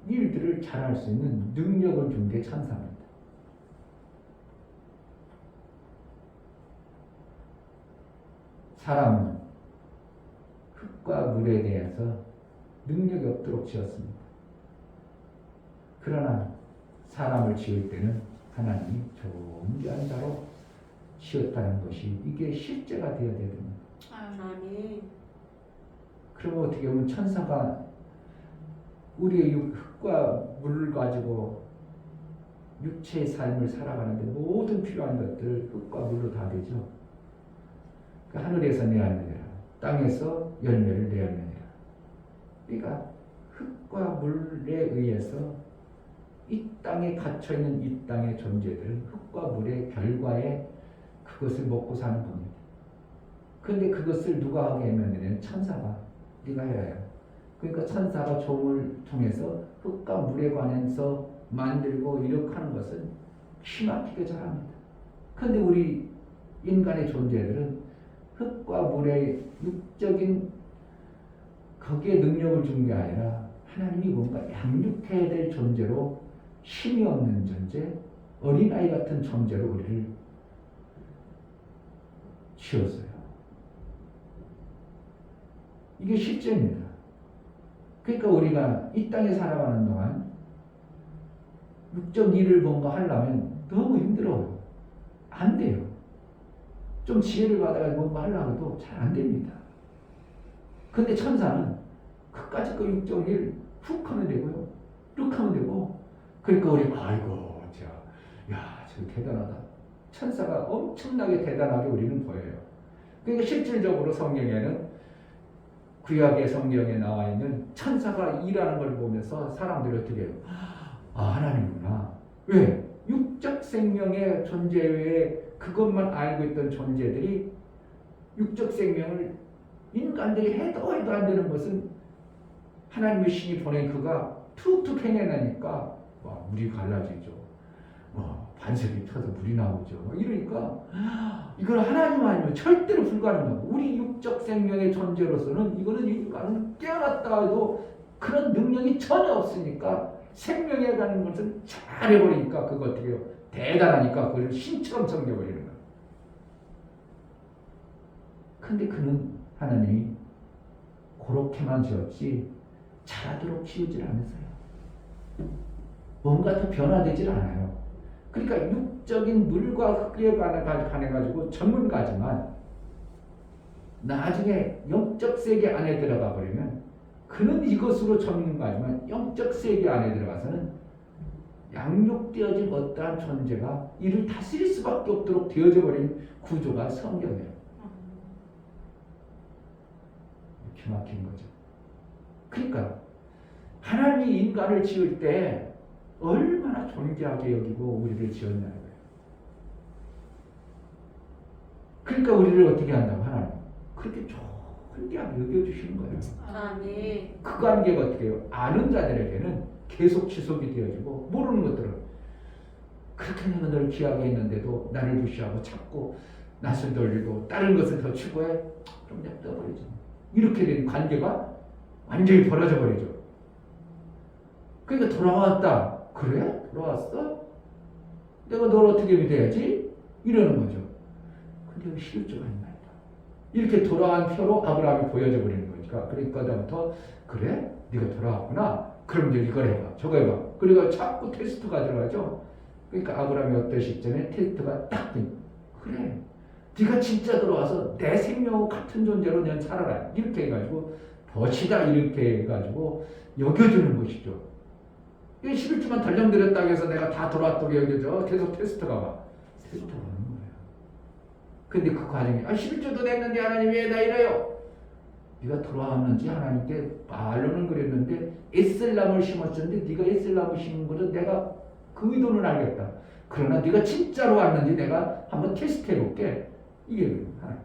일들을 잘할 수 있는 능력을 준 게 천사입니다. 사람은 흙과 물에 대해서 능력이 없도록 지었습니다. 그러나 사람을 지을 때는 하나님이 존귀한 자로 지었다는 것이 이게 실제가 되어야 됩니다. 아멘. 그러면 어떻게 보면 천사가 우리의 흙과 물을 가지고 육체의 삶을 살아가는데 모든 필요한 것들을 흙과 물로 다 되죠. 그 하늘에서 내어내라, 땅에서 열매를 내어내라. 그러니까 흙과 물에 의해서 이 땅에 갇혀있는 이 땅의 존재들은 흙과 물의 결과에 그것을 먹고 사는 겁니다. 그런데 그것을 누가 하게 하면 천사가 네가 해야 해요. 그러니까 천사가 종을 통해서 흙과 물에 관해서 만들고 이렇게 하는 것은 기막히게 잘합니다. 그런데 우리 인간의 존재들은 흙과 물의 육적인 거기에 능력을 준 게 아니라 하나님이 뭔가 양육해야 될 존재로 힘이 없는 존재, 어린아이 같은 존재로 우리를 지었어요. 이게 실제입니다. 그러니까 우리가 이 땅에 살아가는 동안 육적 일을 뭔가 하려면 너무 힘들어요. 안 돼요. 좀 지혜를 받아가지고 뭔가 하려고 해도 잘 안 됩니다. 근데 천사는 그까짓 거 육적 일 훅 하면 되고요. 쭉 하면 되고, 그러니까 우리가 아이고 저 대단하다. 천사가 엄청나게 대단하게 우리는 보여요. 그러니까 실질적으로 성경에는 구약의 성경에 나와 있는 천사가 일하는 걸 보면서 사람들이 어떻게 해요? 하나님이구나. 왜? 육적 생명의 존재 외에 그것만 알고 있던 존재들이 육적 생명을 인간들이 해도 안 되는 것은 하나님의 신이 보낸 그가 툭툭 해내니까 물이 갈라지죠. 반석이 터서 물이 나오죠. 이러니까 이걸 하나님 아니면 절대로 불가능하고 우리 육적 생명의 존재로서는 이거는 인간은 깨어났다 해도 그런 능력이 전혀 없으니까 생명에 가는 것을 잘해버리니까 그거 어떻게 해요? 대단하니까 그걸 신처럼 섬겨버리는 거예요. 근데 그는 하나님이 그렇게만 지었지 잘하도록 지우질 않으세요. 뭔가 더 변화되질 않아요. 그러니까 육적인 물과 흙에 관해가지고 전문가지만 나중에 영적 세계 안에 들어가 버리면 그는 이것으로 전문가지만 영적 세계 안에 들어가서는 양육되어진 어떠한 존재가 이를 다스릴 수밖에 없도록 되어져 버린 구조가 성경이에요. 기막힌 거죠. 그러니까 하나님이 인간을 지을 때 얼마나 존귀하게 여기고 우리를 지었냐는 거예요. 그러니까 우리를 어떻게 한다고 하나님? 그렇게 존귀하게 여겨주시는 거예요. 아멘. 그 관계가 어떻게 해요? 아는 자들에게는 계속 지속이 되어지고 모르는 것들은 그렇게 내가 널 귀하게 했는데도 나를 무시하고 찾고 낯을 돌리고 다른 것을 더 추구해 좀 냅둬버리죠. 이렇게 된 관계가 완전히 벌어져 버리죠. 그러니까 돌아왔다. 그래? 돌아왔어? 내가 널 어떻게 믿어야지? 이러는 거죠. 근데 실주가 있나이다. 이렇게 돌아온 표로 아브라함이 보여져 버리는 거니까. 그러니까 그다음부터 그래? 네가 돌아왔구나. 그럼 이제 이걸 해봐. 저거 해봐. 그러니까 자꾸 테스트가 들어가죠. 그러니까 아브라함이 어떤 시점에 테스트가 딱 그래. 네가 진짜 돌아와서 내 생명과 같은 존재로 넌 살아라. 이렇게 해가지고 벗이다 이렇게 해가지고 여겨주는 것이죠. 11주만 덜령드렸다고 해서 내가 다 돌아왔다고 여겨져. 계속 테스트가 와. 테스트가 오는 거예요. 근데 그 과정이 11주도 됐는데 하나님 왜 나 이래요? 네가 돌아왔는지 하나님께 말로는 그랬는데 에셀람을 심었었는데 네가 에셀람을 심은 것은 내가 그 의도는 알겠다. 그러나 네가 진짜로 왔는지 내가 한번 테스트해 볼게. 이게 하나님.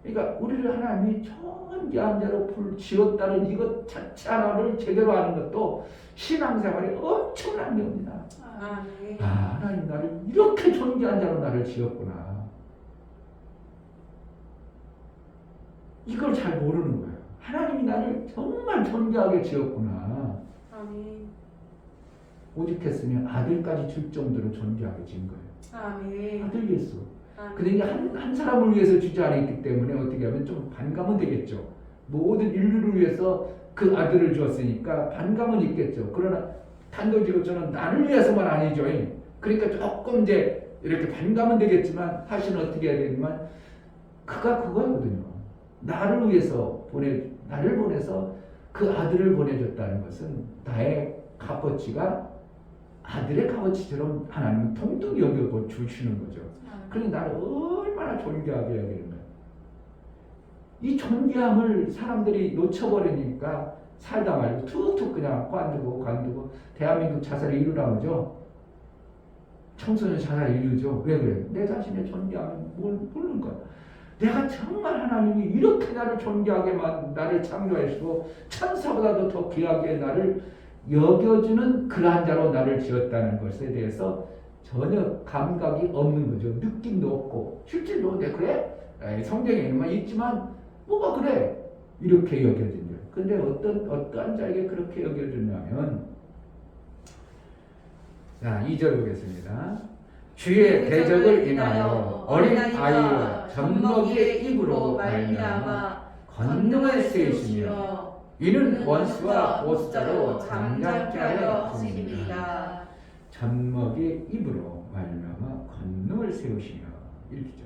그러니까 우리를 하나님이 존귀한 자로 지었다는 이것 자체 하나를 제대로 아는 것도 신앙생활에 엄청난 겁니다. 아멘. 아, 하나님 나를 이렇게 존귀한 자로 나를 지었구나. 이걸 잘 모르는 거예요. 하나님이 나를 정말 존귀하게 지었구나. 아멘. 오직했으면 아들까지 줄 정도로 존귀하게 지은 거예요. 아멘. 아들 예수. 아멘. 근데 이제 한 사람을 위해서 주지 않았기 때문에 어떻게 하면 좀 반감은 되겠죠. 모든 인류를 위해서 그 아들을 주었으니까 반감은 있겠죠. 그러나 단도직입적으로 나를 위해서만 아니죠. 그러니까 조금 이제 이렇게 반감은 되겠지만 사실은 어떻게 해야 되지만 그가 그거거든요. 나를 위해서 나를 보내서 그 아들을 보내줬다는 것은 나의 값어치가 아들의 값어치처럼 하나님은 동등히 여겨 주시는 거죠. 그러니 나를 얼마나 존귀하게 여기는 거예요. 이 존귀함을 사람들이 놓쳐버리니까 살다 말고 툭툭 그냥 관두고 대한민국 자살이 이루라고죠. 청소년 자살이 이루죠. 왜 그래요? 내 자신의 존귀함을 모르는 거야. 내가 정말 하나님이 이렇게 나를 존귀하게 나를 창조하시고 천사보다도 더 귀하게 나를 여겨주는 그러한 자로 나를 지었다는 것에 대해서 전혀 감각이 없는 거죠. 느낌도 없고 실질로 내 그래? 성경에는 있지만 뭐가 그래? 이렇게 여겨진다. 근데 어떠한 자에게 그렇게 여겨주냐면 자 2절 보겠습니다. 주의 대적을 인하여 어린 아이와 젖먹이의 입으로 말미암아 권능을 세우시며 이는 원수와 보수자로 잠잠케 하여 주십니다. 젖먹이의 입으로 말미암아 권능을 세우시며 이렇게죠.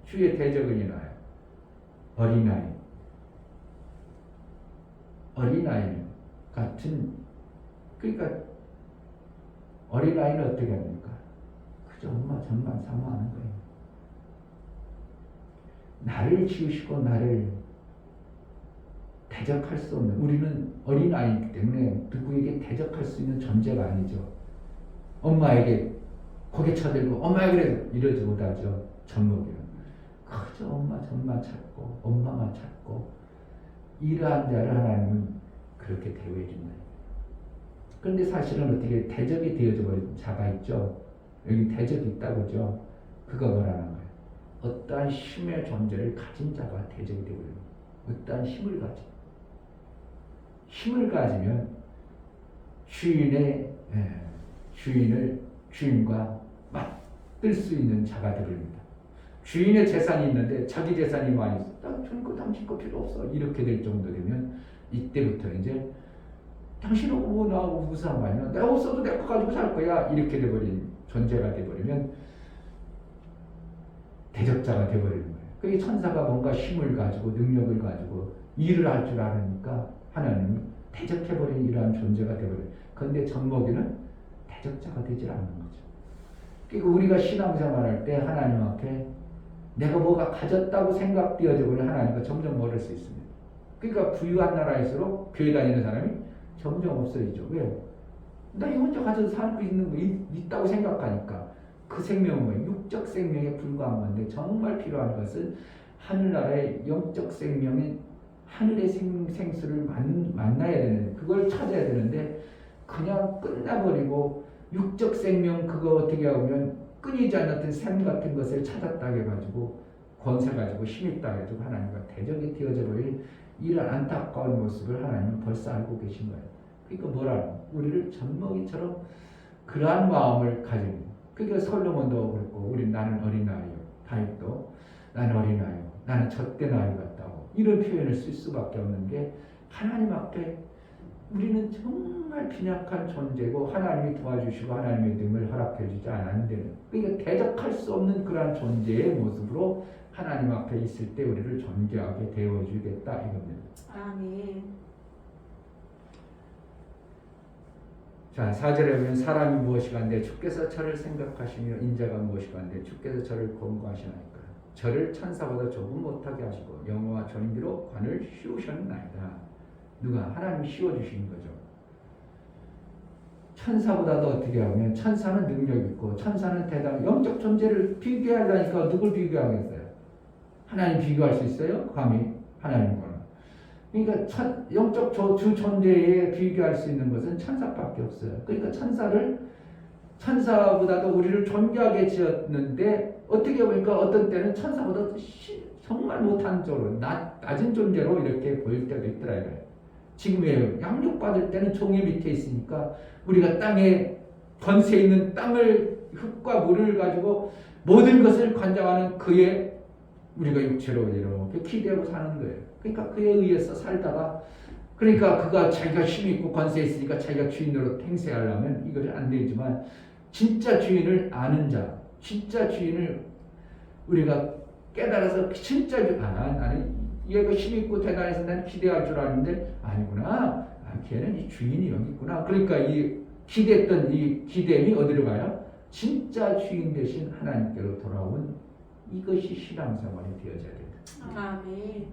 주의 대적을 인하여 어린아이 같은 그러니까 어린아이는 어떻게 합니까? 그저 엄마 전만 사모하는 거예요. 나를 지으시고 나를 대적할 수 없는 우리는 어린아이이기 때문에 누구에게 대적할 수 있는 존재가 아니죠. 엄마에게 고개 쳐들고 엄마야 그래 이러지 못하죠. 젖먹이는 그저 엄마 전만 찾고 엄마만 찾고 이러한 자를 하나님은 그렇게 대우해 준다. 그런데 사실은 어떻게 대적이 되어져 버린 자가 있죠. 여기 대적이 있다고죠. 그거 뭐라는 거예요? 어떠한 힘의 존재를 가진 자가 대적이 되고 있는 거예요. 어떠한 힘을 가지면 주인과 맞들 수 있는 자가 되버립니다. 주인의 재산이 있는데 자기 재산이 많이 있어. 당신 거 필요 없어. 이렇게 될 정도 되면 이때부터 이제 당신하고 뭐 나하고 무슨 상관이야. 내가 없어도 내 거 가지고 살 거야. 이렇게 돼버린 존재가 돼버리면 대적자가 돼버리는 거예요. 그게 천사가 뭔가 힘을 가지고 능력을 가지고 일을 할 줄 아니까 하나님은 대적해버린 이러한 존재가 돼버려요. 그런데 젖먹이는 대적자가 되질 않는 거죠. 그러니까 우리가 신앙생활할 때 하나님 앞에 내가 뭐가 가졌다고 생각되어져 버리면 하나님과 점점 멀을 수 있습니다. 그러니까 부유한 나라일수록 교회 다니는 사람이 점점 없어지죠. 왜요? 나 이거 혼자 가져서 살고 있는 거 있다고 생각하니까 그 생명은 육적 생명에 불과한 건데 정말 필요한 것은 하늘나라의 영적 생명인 하늘의 생수를 만나야 되는 그걸 찾아야 되는데 그냥 끝나버리고 육적 생명 그거 어떻게 하면 끊이지 않았던 샘 같은 것을 찾았다 해가지고 권세 가지고 힘 있다 해가지고 하나님과 대적이 되어져 버린 이런 안타까운 모습을 하나님은 벌써 알고 계신 거예요. 그러니까 뭐라 우리를 젖먹이처럼 그러한 마음을 가진 그러니까 솔로몬도 그렇고 우리 나는 어린아이요 다윗도 나는 어린아이요 나는 젖된 아이 같다고 이런 표현을 쓸 수밖에 없는 게 하나님 앞에 우리는 정말 빈약한 존재고 하나님이 도와주시고 하나님의 능을 허락해 주지 않았는데 그러니까 대적할 수 없는 그러한 존재의 모습으로 하나님 앞에 있을 때 우리를 존귀하게 되어주겠다 이겁니다. 아멘. 자 4절에 보면 사람이 무엇이간데 주께서 저를 생각하시며 인자가 무엇이간데 주께서 저를 권고하시나이까 저를 천사보다 조금 못하게 하시고 영화와 존귀로 관을 씌우셨나이다. 누가? 하나님이 씌워주시는 거죠. 천사보다도 어떻게 하면 천사는 능력이 있고 천사는 대단 영적 존재를 비교하려니까 누굴 비교하겠어요? 하나님 비교할 수 있어요? 감히 하나님과는. 그러니까 영적 주 존재에 비교할 수 있는 것은 천사밖에 없어요. 그러니까 천사보다도 우리를 존귀하게 지었는데 어떻게 보니까 어떤 때는 천사보다 정말 못한 쪽으로 낮은 존재로 이렇게 보일 때도 있더라고요. 지금의 양육받을 때는 종의 밑에 있으니까 우리가 땅에 번세 있는 땅을 흙과 물을 가지고 모든 것을 관장하는 그의 우리가 육체로 이렇게 기대하고 사는 거예요. 그러니까 그에 의해서 살다가 그러니까 그가 자기가 힘이 있고 권세 있으니까 자기가 주인으로 행세하려면 이것이 안 되지만 진짜 주인을 아는 자, 진짜 주인을 우리가 깨달아서 진짜 나는 얘가 힘 있고 대단해서 난 기대할 줄 아는데 아니구나. 걔는 이 주인이 여기 있구나. 그러니까 이 기대했던 이 기대임이 어디로 가요? 진짜 주인 되신 하나님께로 돌아온 이것이 신앙생활이 되어져야 된다. 아멘.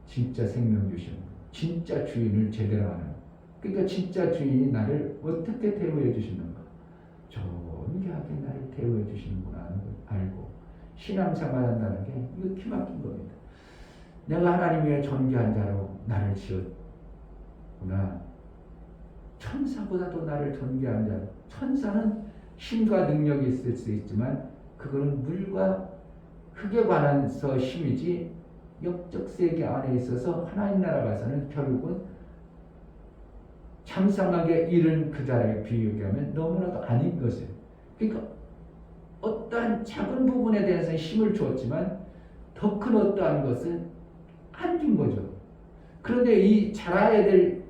진짜 생명 주신 진짜 주인을 제대로 아는 그러니까 진짜 주인이 나를 어떻게 대우해 주시는가 존귀하게 나를 대우해 주시는구나 하는 걸 알고 신앙생활 한다는 게 이거 기막힌 겁니다. 내가 하나님의 존귀한 자로 나를 지었구나. 천사보다도 나를 존귀한 자. 천사는 힘과 능력이 있을 수 있지만 그거는 물과 흙에 관해서 힘이지 영적 세계 안에 있어서 하나님 나라 가서는 결국은 장성하게 이른 그 자리에 비유하면 너무나도 아닌 것이에요. 그러니까 어떠한 작은 부분에 대해서 힘을 주었지만 더 큰 어떠한 것은 안 준 거죠. 그런데 이 자라야 될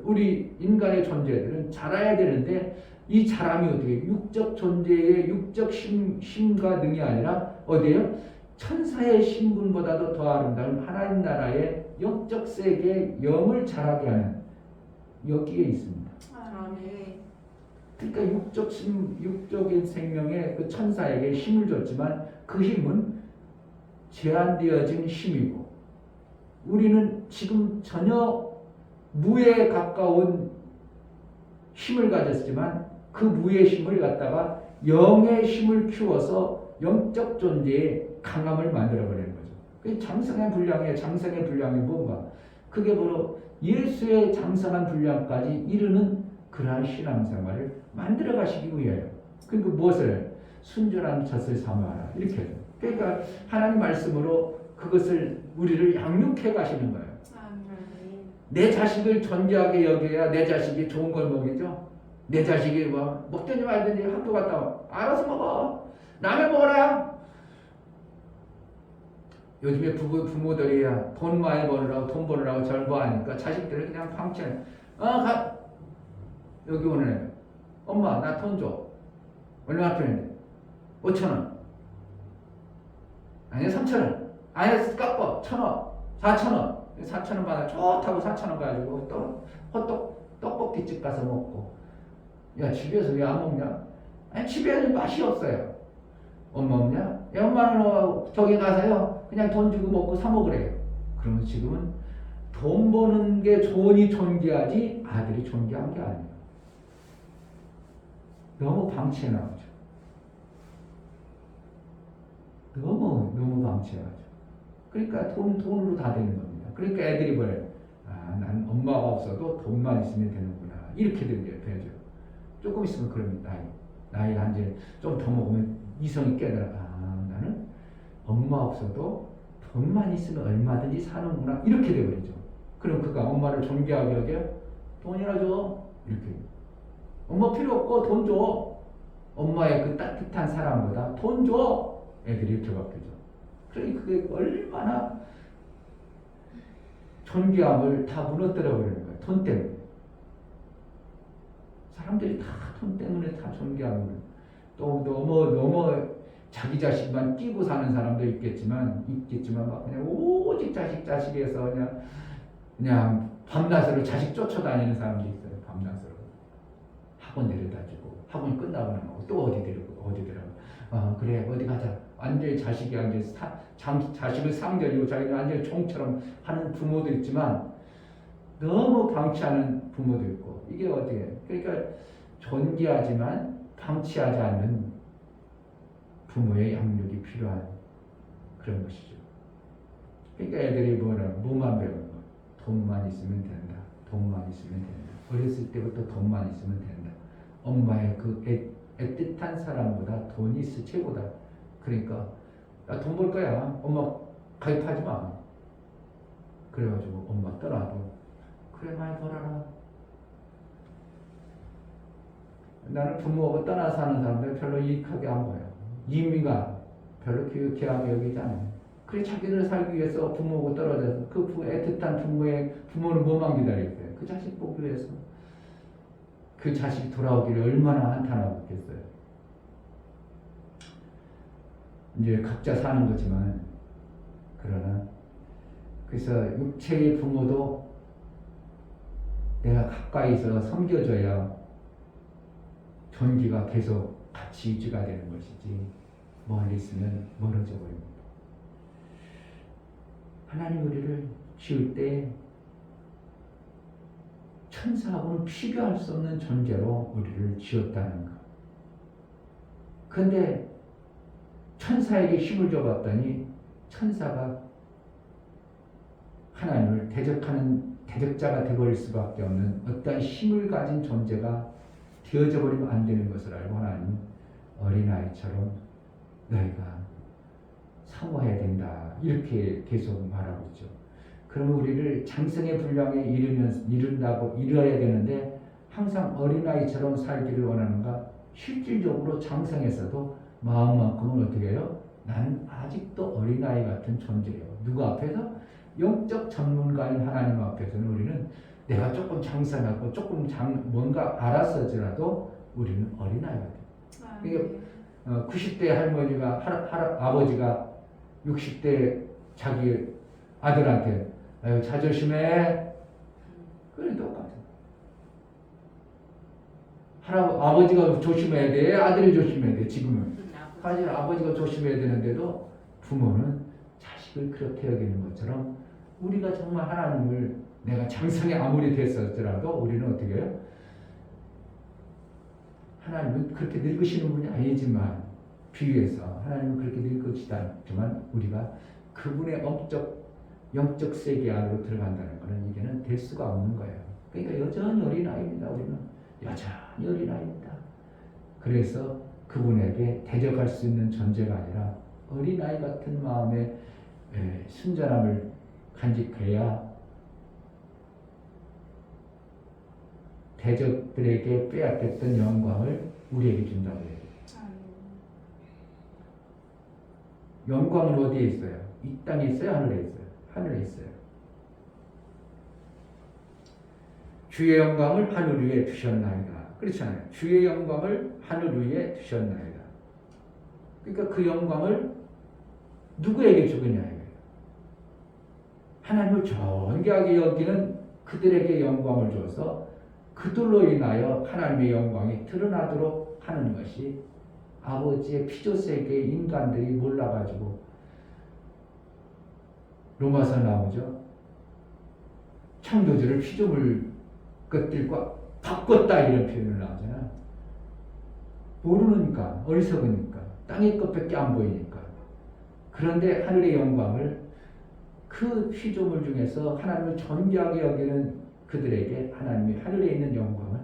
우리 인간의 존재들은 자라야 되는데 이 자람이 어떻게 육적 존재의 육적 힘과 능이 아니라 어디에요? 천사의 신분보다도 더 아름다운 하나님 나라의 영적 세계의 영을 자라게 하는 여기에 있습니다. 아멘. 그러니까 육적인 생명의 그 천사에게 힘을 줬지만 그 힘은 제한되어진 힘이고 우리는 지금 전혀 무에 가까운 힘을 가졌지만 그 무의 힘을 갖다가 영의 힘을 키워서 영적 존재의 강함을 만들어버리는 거죠. 그 장성의 분량이 뭔가 그게 바로 예수의 장성한 분량까지 이르는 그러한 신앙생활을 만들어 가시기 위해요. 그러니까 무엇을? 순전한 젖을 삼아라. 이렇게. 그러니까 하나님 말씀으로 그것을 우리를 양육해 가시는 거예요. 아멘. 내 자식을 존귀하게 여겨야 내 자식이 좋은 걸 먹이죠. 내 자식이 뭐 먹든지 말든지 학교 갔다 와. 알아서 먹어. 라면 먹어라. 요즘에 부모들이 돈 많이 버느라고 돈 버느라고 절거하니까 자식들을 그냥 방치해. 여기 오는 애. 엄마 나 돈 줘. 얼마나 필요한데? 5,000원. 아니야 3,000원. 아니야 깎아 1,000원. 4,000원. 4,000원 받아 좋다고 4,000원 가지고 또 호떡 떡볶이집 가서 먹고 야 집에서 왜 안 먹냐? 아니 집에는 맛이 없어요. 엄마 없냐? 야 엄마는 저기 가서요 그냥 돈 주고 먹고 사 먹으래요. 그러면 지금은 돈 버는 게 돈이 존귀하지 아들이 존귀한 게 아니에요. 너무 방치해 나가죠. 너무 방치해 가죠. 그러니까 돈으로 다 되는 겁니다. 그러니까 애들이 뭐래요? 아, 난 엄마가 없어도 돈만 있으면 되는구나. 이렇게 되죠. 조금 있으면 그럽니다. 나이가 이제 좀 더 먹으면 이성이 깨달아. 아, 나는 엄마 없어도 돈만 있으면 얼마든지 사는구나. 이렇게 돼버리죠. 그럼 그가 엄마를 존귀하게 여겨? 돈이나 줘. 이렇게. 엄마 필요 없고 돈 줘. 엄마의 그 따뜻한 사랑보다 돈 줘. 애들이 이렇게 바뀌죠. 그러니 그게 얼마나 존귀함을 다 무너뜨려 버리는 거예요. 돈 때문에. 사람들이 다 돈 때문에 다 존귀함을. 또 너무 자기 자식만 끼고 사는 사람도 있겠지만 막 그냥 오직 자식에서 그냥 밤낮으로 자식 쫓아다니는 사람도 있어요. 밤낮으로 학원 데려다주고 학원이 끝나고 나면 또 어디 데려가. 아 그래 어디 가자. 완전히 자식이 완전히 자식을 상전이고 자기는 완전히 종처럼 하는 부모도 있지만 너무 방치하는 부모도 있고 이게 어떻게? 그러니까 존귀하지만 방치하지 않는 부모의 양육이 필요한 그런 것이죠. 그러니까 애들이 뭐만 배우는 거? 돈만 있으면 된다. 돈만 있으면 된다. 어렸을 때부터 돈만 있으면 된다. 엄마의 그 애틋한 사랑보다 돈이 최고다. 그러니까 나 돈 벌 거야. 엄마 가입하지 마. 그래가지고 엄마 떠나도 그래 많이 벌어라. 나는 부모하고 떠나 사는 사람들 별로 이익하게 안 보여. 이미가 별로 귀하게 여기지 않아요. 그래 자기를 살기 위해서 부모하고 떨어져서 그 애틋한 부모는 뭐만 기다리겠어요? 그 자식 보기 위해서. 그 자식이 돌아오기를 얼마나 한탄하고 있겠어요. 이제 각자 사는 거지만 그러나 그래서 육체의 부모도 내가 가까이서 섬겨줘야 존귀가 계속 같이 유지가 되는 것이지 멀리 있으면 멀어져 버립니다. 하나님 우리를 지을 때 천사하고는 비교할 수 없는 존재로 우리를 지었다는 것. 그런데 천사에게 힘을 줘봤더니 천사가 하나님을 대적자가 되어버릴 수밖에 없는 어떤 힘을 가진 존재가 되어져 버리면 안 되는 것을 알고 하나님은 어린아이처럼 너희가 사모해야 된다. 이렇게 계속 말하고 있죠. 그러면 우리를 장성의 분량에 이르어야 되는데 항상 어린아이처럼 살기를 원하는가? 실질적으로 장성에서도 마음만큼은 어떻게 해요? 나는 아직도 어린아이 같은 존재예요. 누구 앞에서? 영적 전문가인 하나님 앞에서는 우리는 내가 조금 장성하고 조금 뭔가 알았을지라도 우리는 어린아이가 돼요. 그러니까 90대 할머니가 아버지가 60대 자기 아들한테 아유 자조심해. 그래 똑같아. 아버지가 조심해야 돼. 아들이 조심해야 돼. 지금은. 사실 아버지가 조심해야 되는데도 부모는 자식을 그렇게 여기는 것처럼 우리가 정말 하나님을 내가 장성에 아무리 됐었더라도 우리는 어떻게 해요? 하나님은 그렇게 늙으시는 분이 아니지만 비유해서 하나님은 그렇게 늙으시지 않지만 우리가 그분의 영적 세계 안으로 들어간다는 것은 이게는 될 수가 없는 거예요. 그러니까 여전히 어린아이입니다. 우리는 여전히 어린아이입니다. 그래서 그분에게 대적할 수 있는 존재가 아니라 어린아이 같은 마음의 순전함을 간직해야 대적들에게 빼앗겼던 영광을 우리에게 준다고 해요. 영광은 어디에 있어요? 이 땅에 있어요? 하늘에 있어요? 하늘에 있어요. 주의 영광을 하늘 위에 두셨나이다. 그렇잖아요. 주의 영광을 하늘 위에 두셨나이다. 그러니까 그 영광을 누구에게 주느냐 이거예요. 하나님을 존귀하게 여기는 그들에게 영광을 줘서 그들로 인하여 하나님의 영광이 드러나도록 하는 것이 아버지의 피조세계 인간들이 몰라가지고 로마서 나오죠. 창조주를 피조물 것들과 바꿨다 이런 표현을 나오잖아. 모르니까, 어리석으니까, 땅의 것밖에 안 보이니까. 그런데 하늘의 영광을 그 피조물 중에서 하나님을 존귀하게 여기는 그들에게 하나님이 하늘에 있는 영광을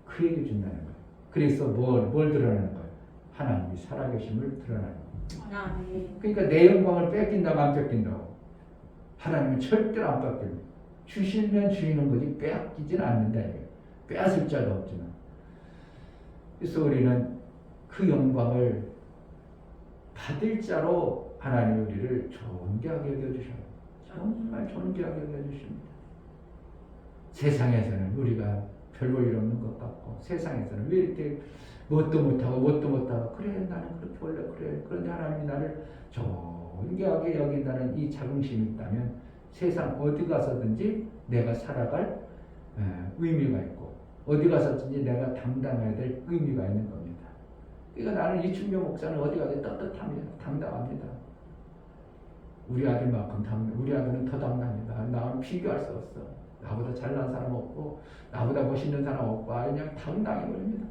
그에게 준다는 거예요. 그래서 뭘 드러나는 거예요? 하나님이 살아계심을 드러나는 거예요. 아멘. 그러니까 내 영광을 뺏긴다고 안 뺏긴다고. 하나님은 절대로 안 뺏깁니다. 주시면 주시는 거지 빼앗기지는 않는다. 빼앗을 자가 없지만. 그래서 우리는 그 영광을 받을 자로 하나님 우리를 존귀하게 여겨주셔요. 정말 존귀하게 여겨주십니다. 세상에서는 우리가 별 볼 일 없는 것 같고, 세상에서는 왜 이렇게 뭣도 못하고 그래 나는 그렇게 원래 그래. 그런데 하나님이 나를 존귀하게 여긴다는 이 자긍심이 있다면 세상 어디 가서든지 내가 살아갈 의미가 있고, 어디 가서든지 내가 당당해야 될 의미가 있는 겁니다. 그러니까 나는 이춘교 목사는 어디 가도 떳떳합니다. 당당합니다. 우리 아들만큼 우리 아들은 더 당당합니다. 나는 비교할 수 없어. 나보다 잘난 사람 없고, 나보다 멋있는 사람 없고, 그냥 당당해 버립니다.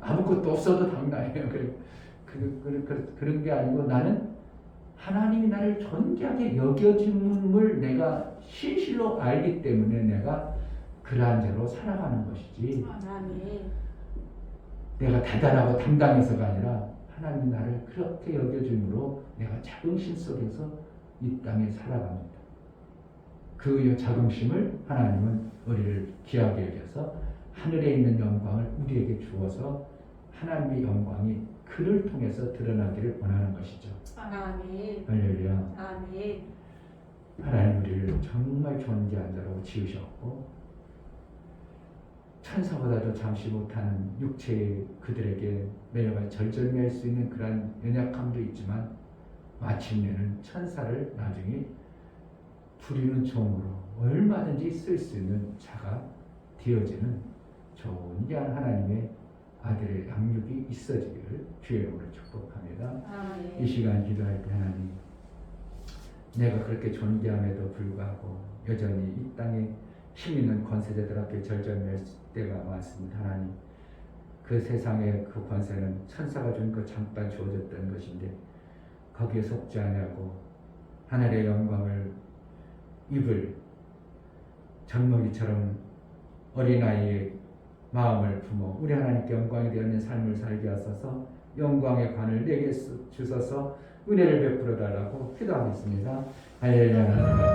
아무것도 없어도 당당해요. 그런 게 아니고 나는 하나님이 나를 존귀하게 여겨줌을 내가 실실로 알기 때문에 내가 그러한 대로 살아가는 것이지. 아멘. 내가 대단하고 당당해서가 아니라 하나님이 나를 그렇게 여겨줌으로 내가 자긍심 속에서 이 땅에 살아갑니다. 그 자긍심을 하나님은 우리를 귀하게 여겨서 하늘에 있는 영광을 우리에게 주어서 하나님의 영광이 그를 통해서 드러나기를 원하는 것이죠. 아멘. 할렐루야. 아멘. 하나님 우리를 정말 존귀한 자로 지으셨고, 천사보다도 잠시 못하는 육체의 그들에게 매일마다 절절매일 수 있는 그런 연약함도 있지만 마침내는 천사를 나중에 부리는 종으로 얼마든지 쓸 수 있는 자가 되어지는 존귀한 하나님의 아들의 양육이 있어지기를 주의 이름으로 축복합니다. 아멘. 이 시간 기도할 때 하나님, 내가 그렇게 존귀함에도 불구하고 여전히 이 땅에 힘 있는 권세자들 앞에 절절매일 때가 많습니다. 하나님, 그 세상의 그 권세는 천사가 준 것 잠깐 주어졌던 것인데 거기에 속지 아니하고 하늘의 영광을 입을 젖먹이처럼 어린아이의 마음을 품어 우리 하나님께 영광이 되었는 삶을 살게 하소서. 영광의 관을 내게 주셔서 은혜를 베풀어 달라고 기도하겠습니다. 할렐루야.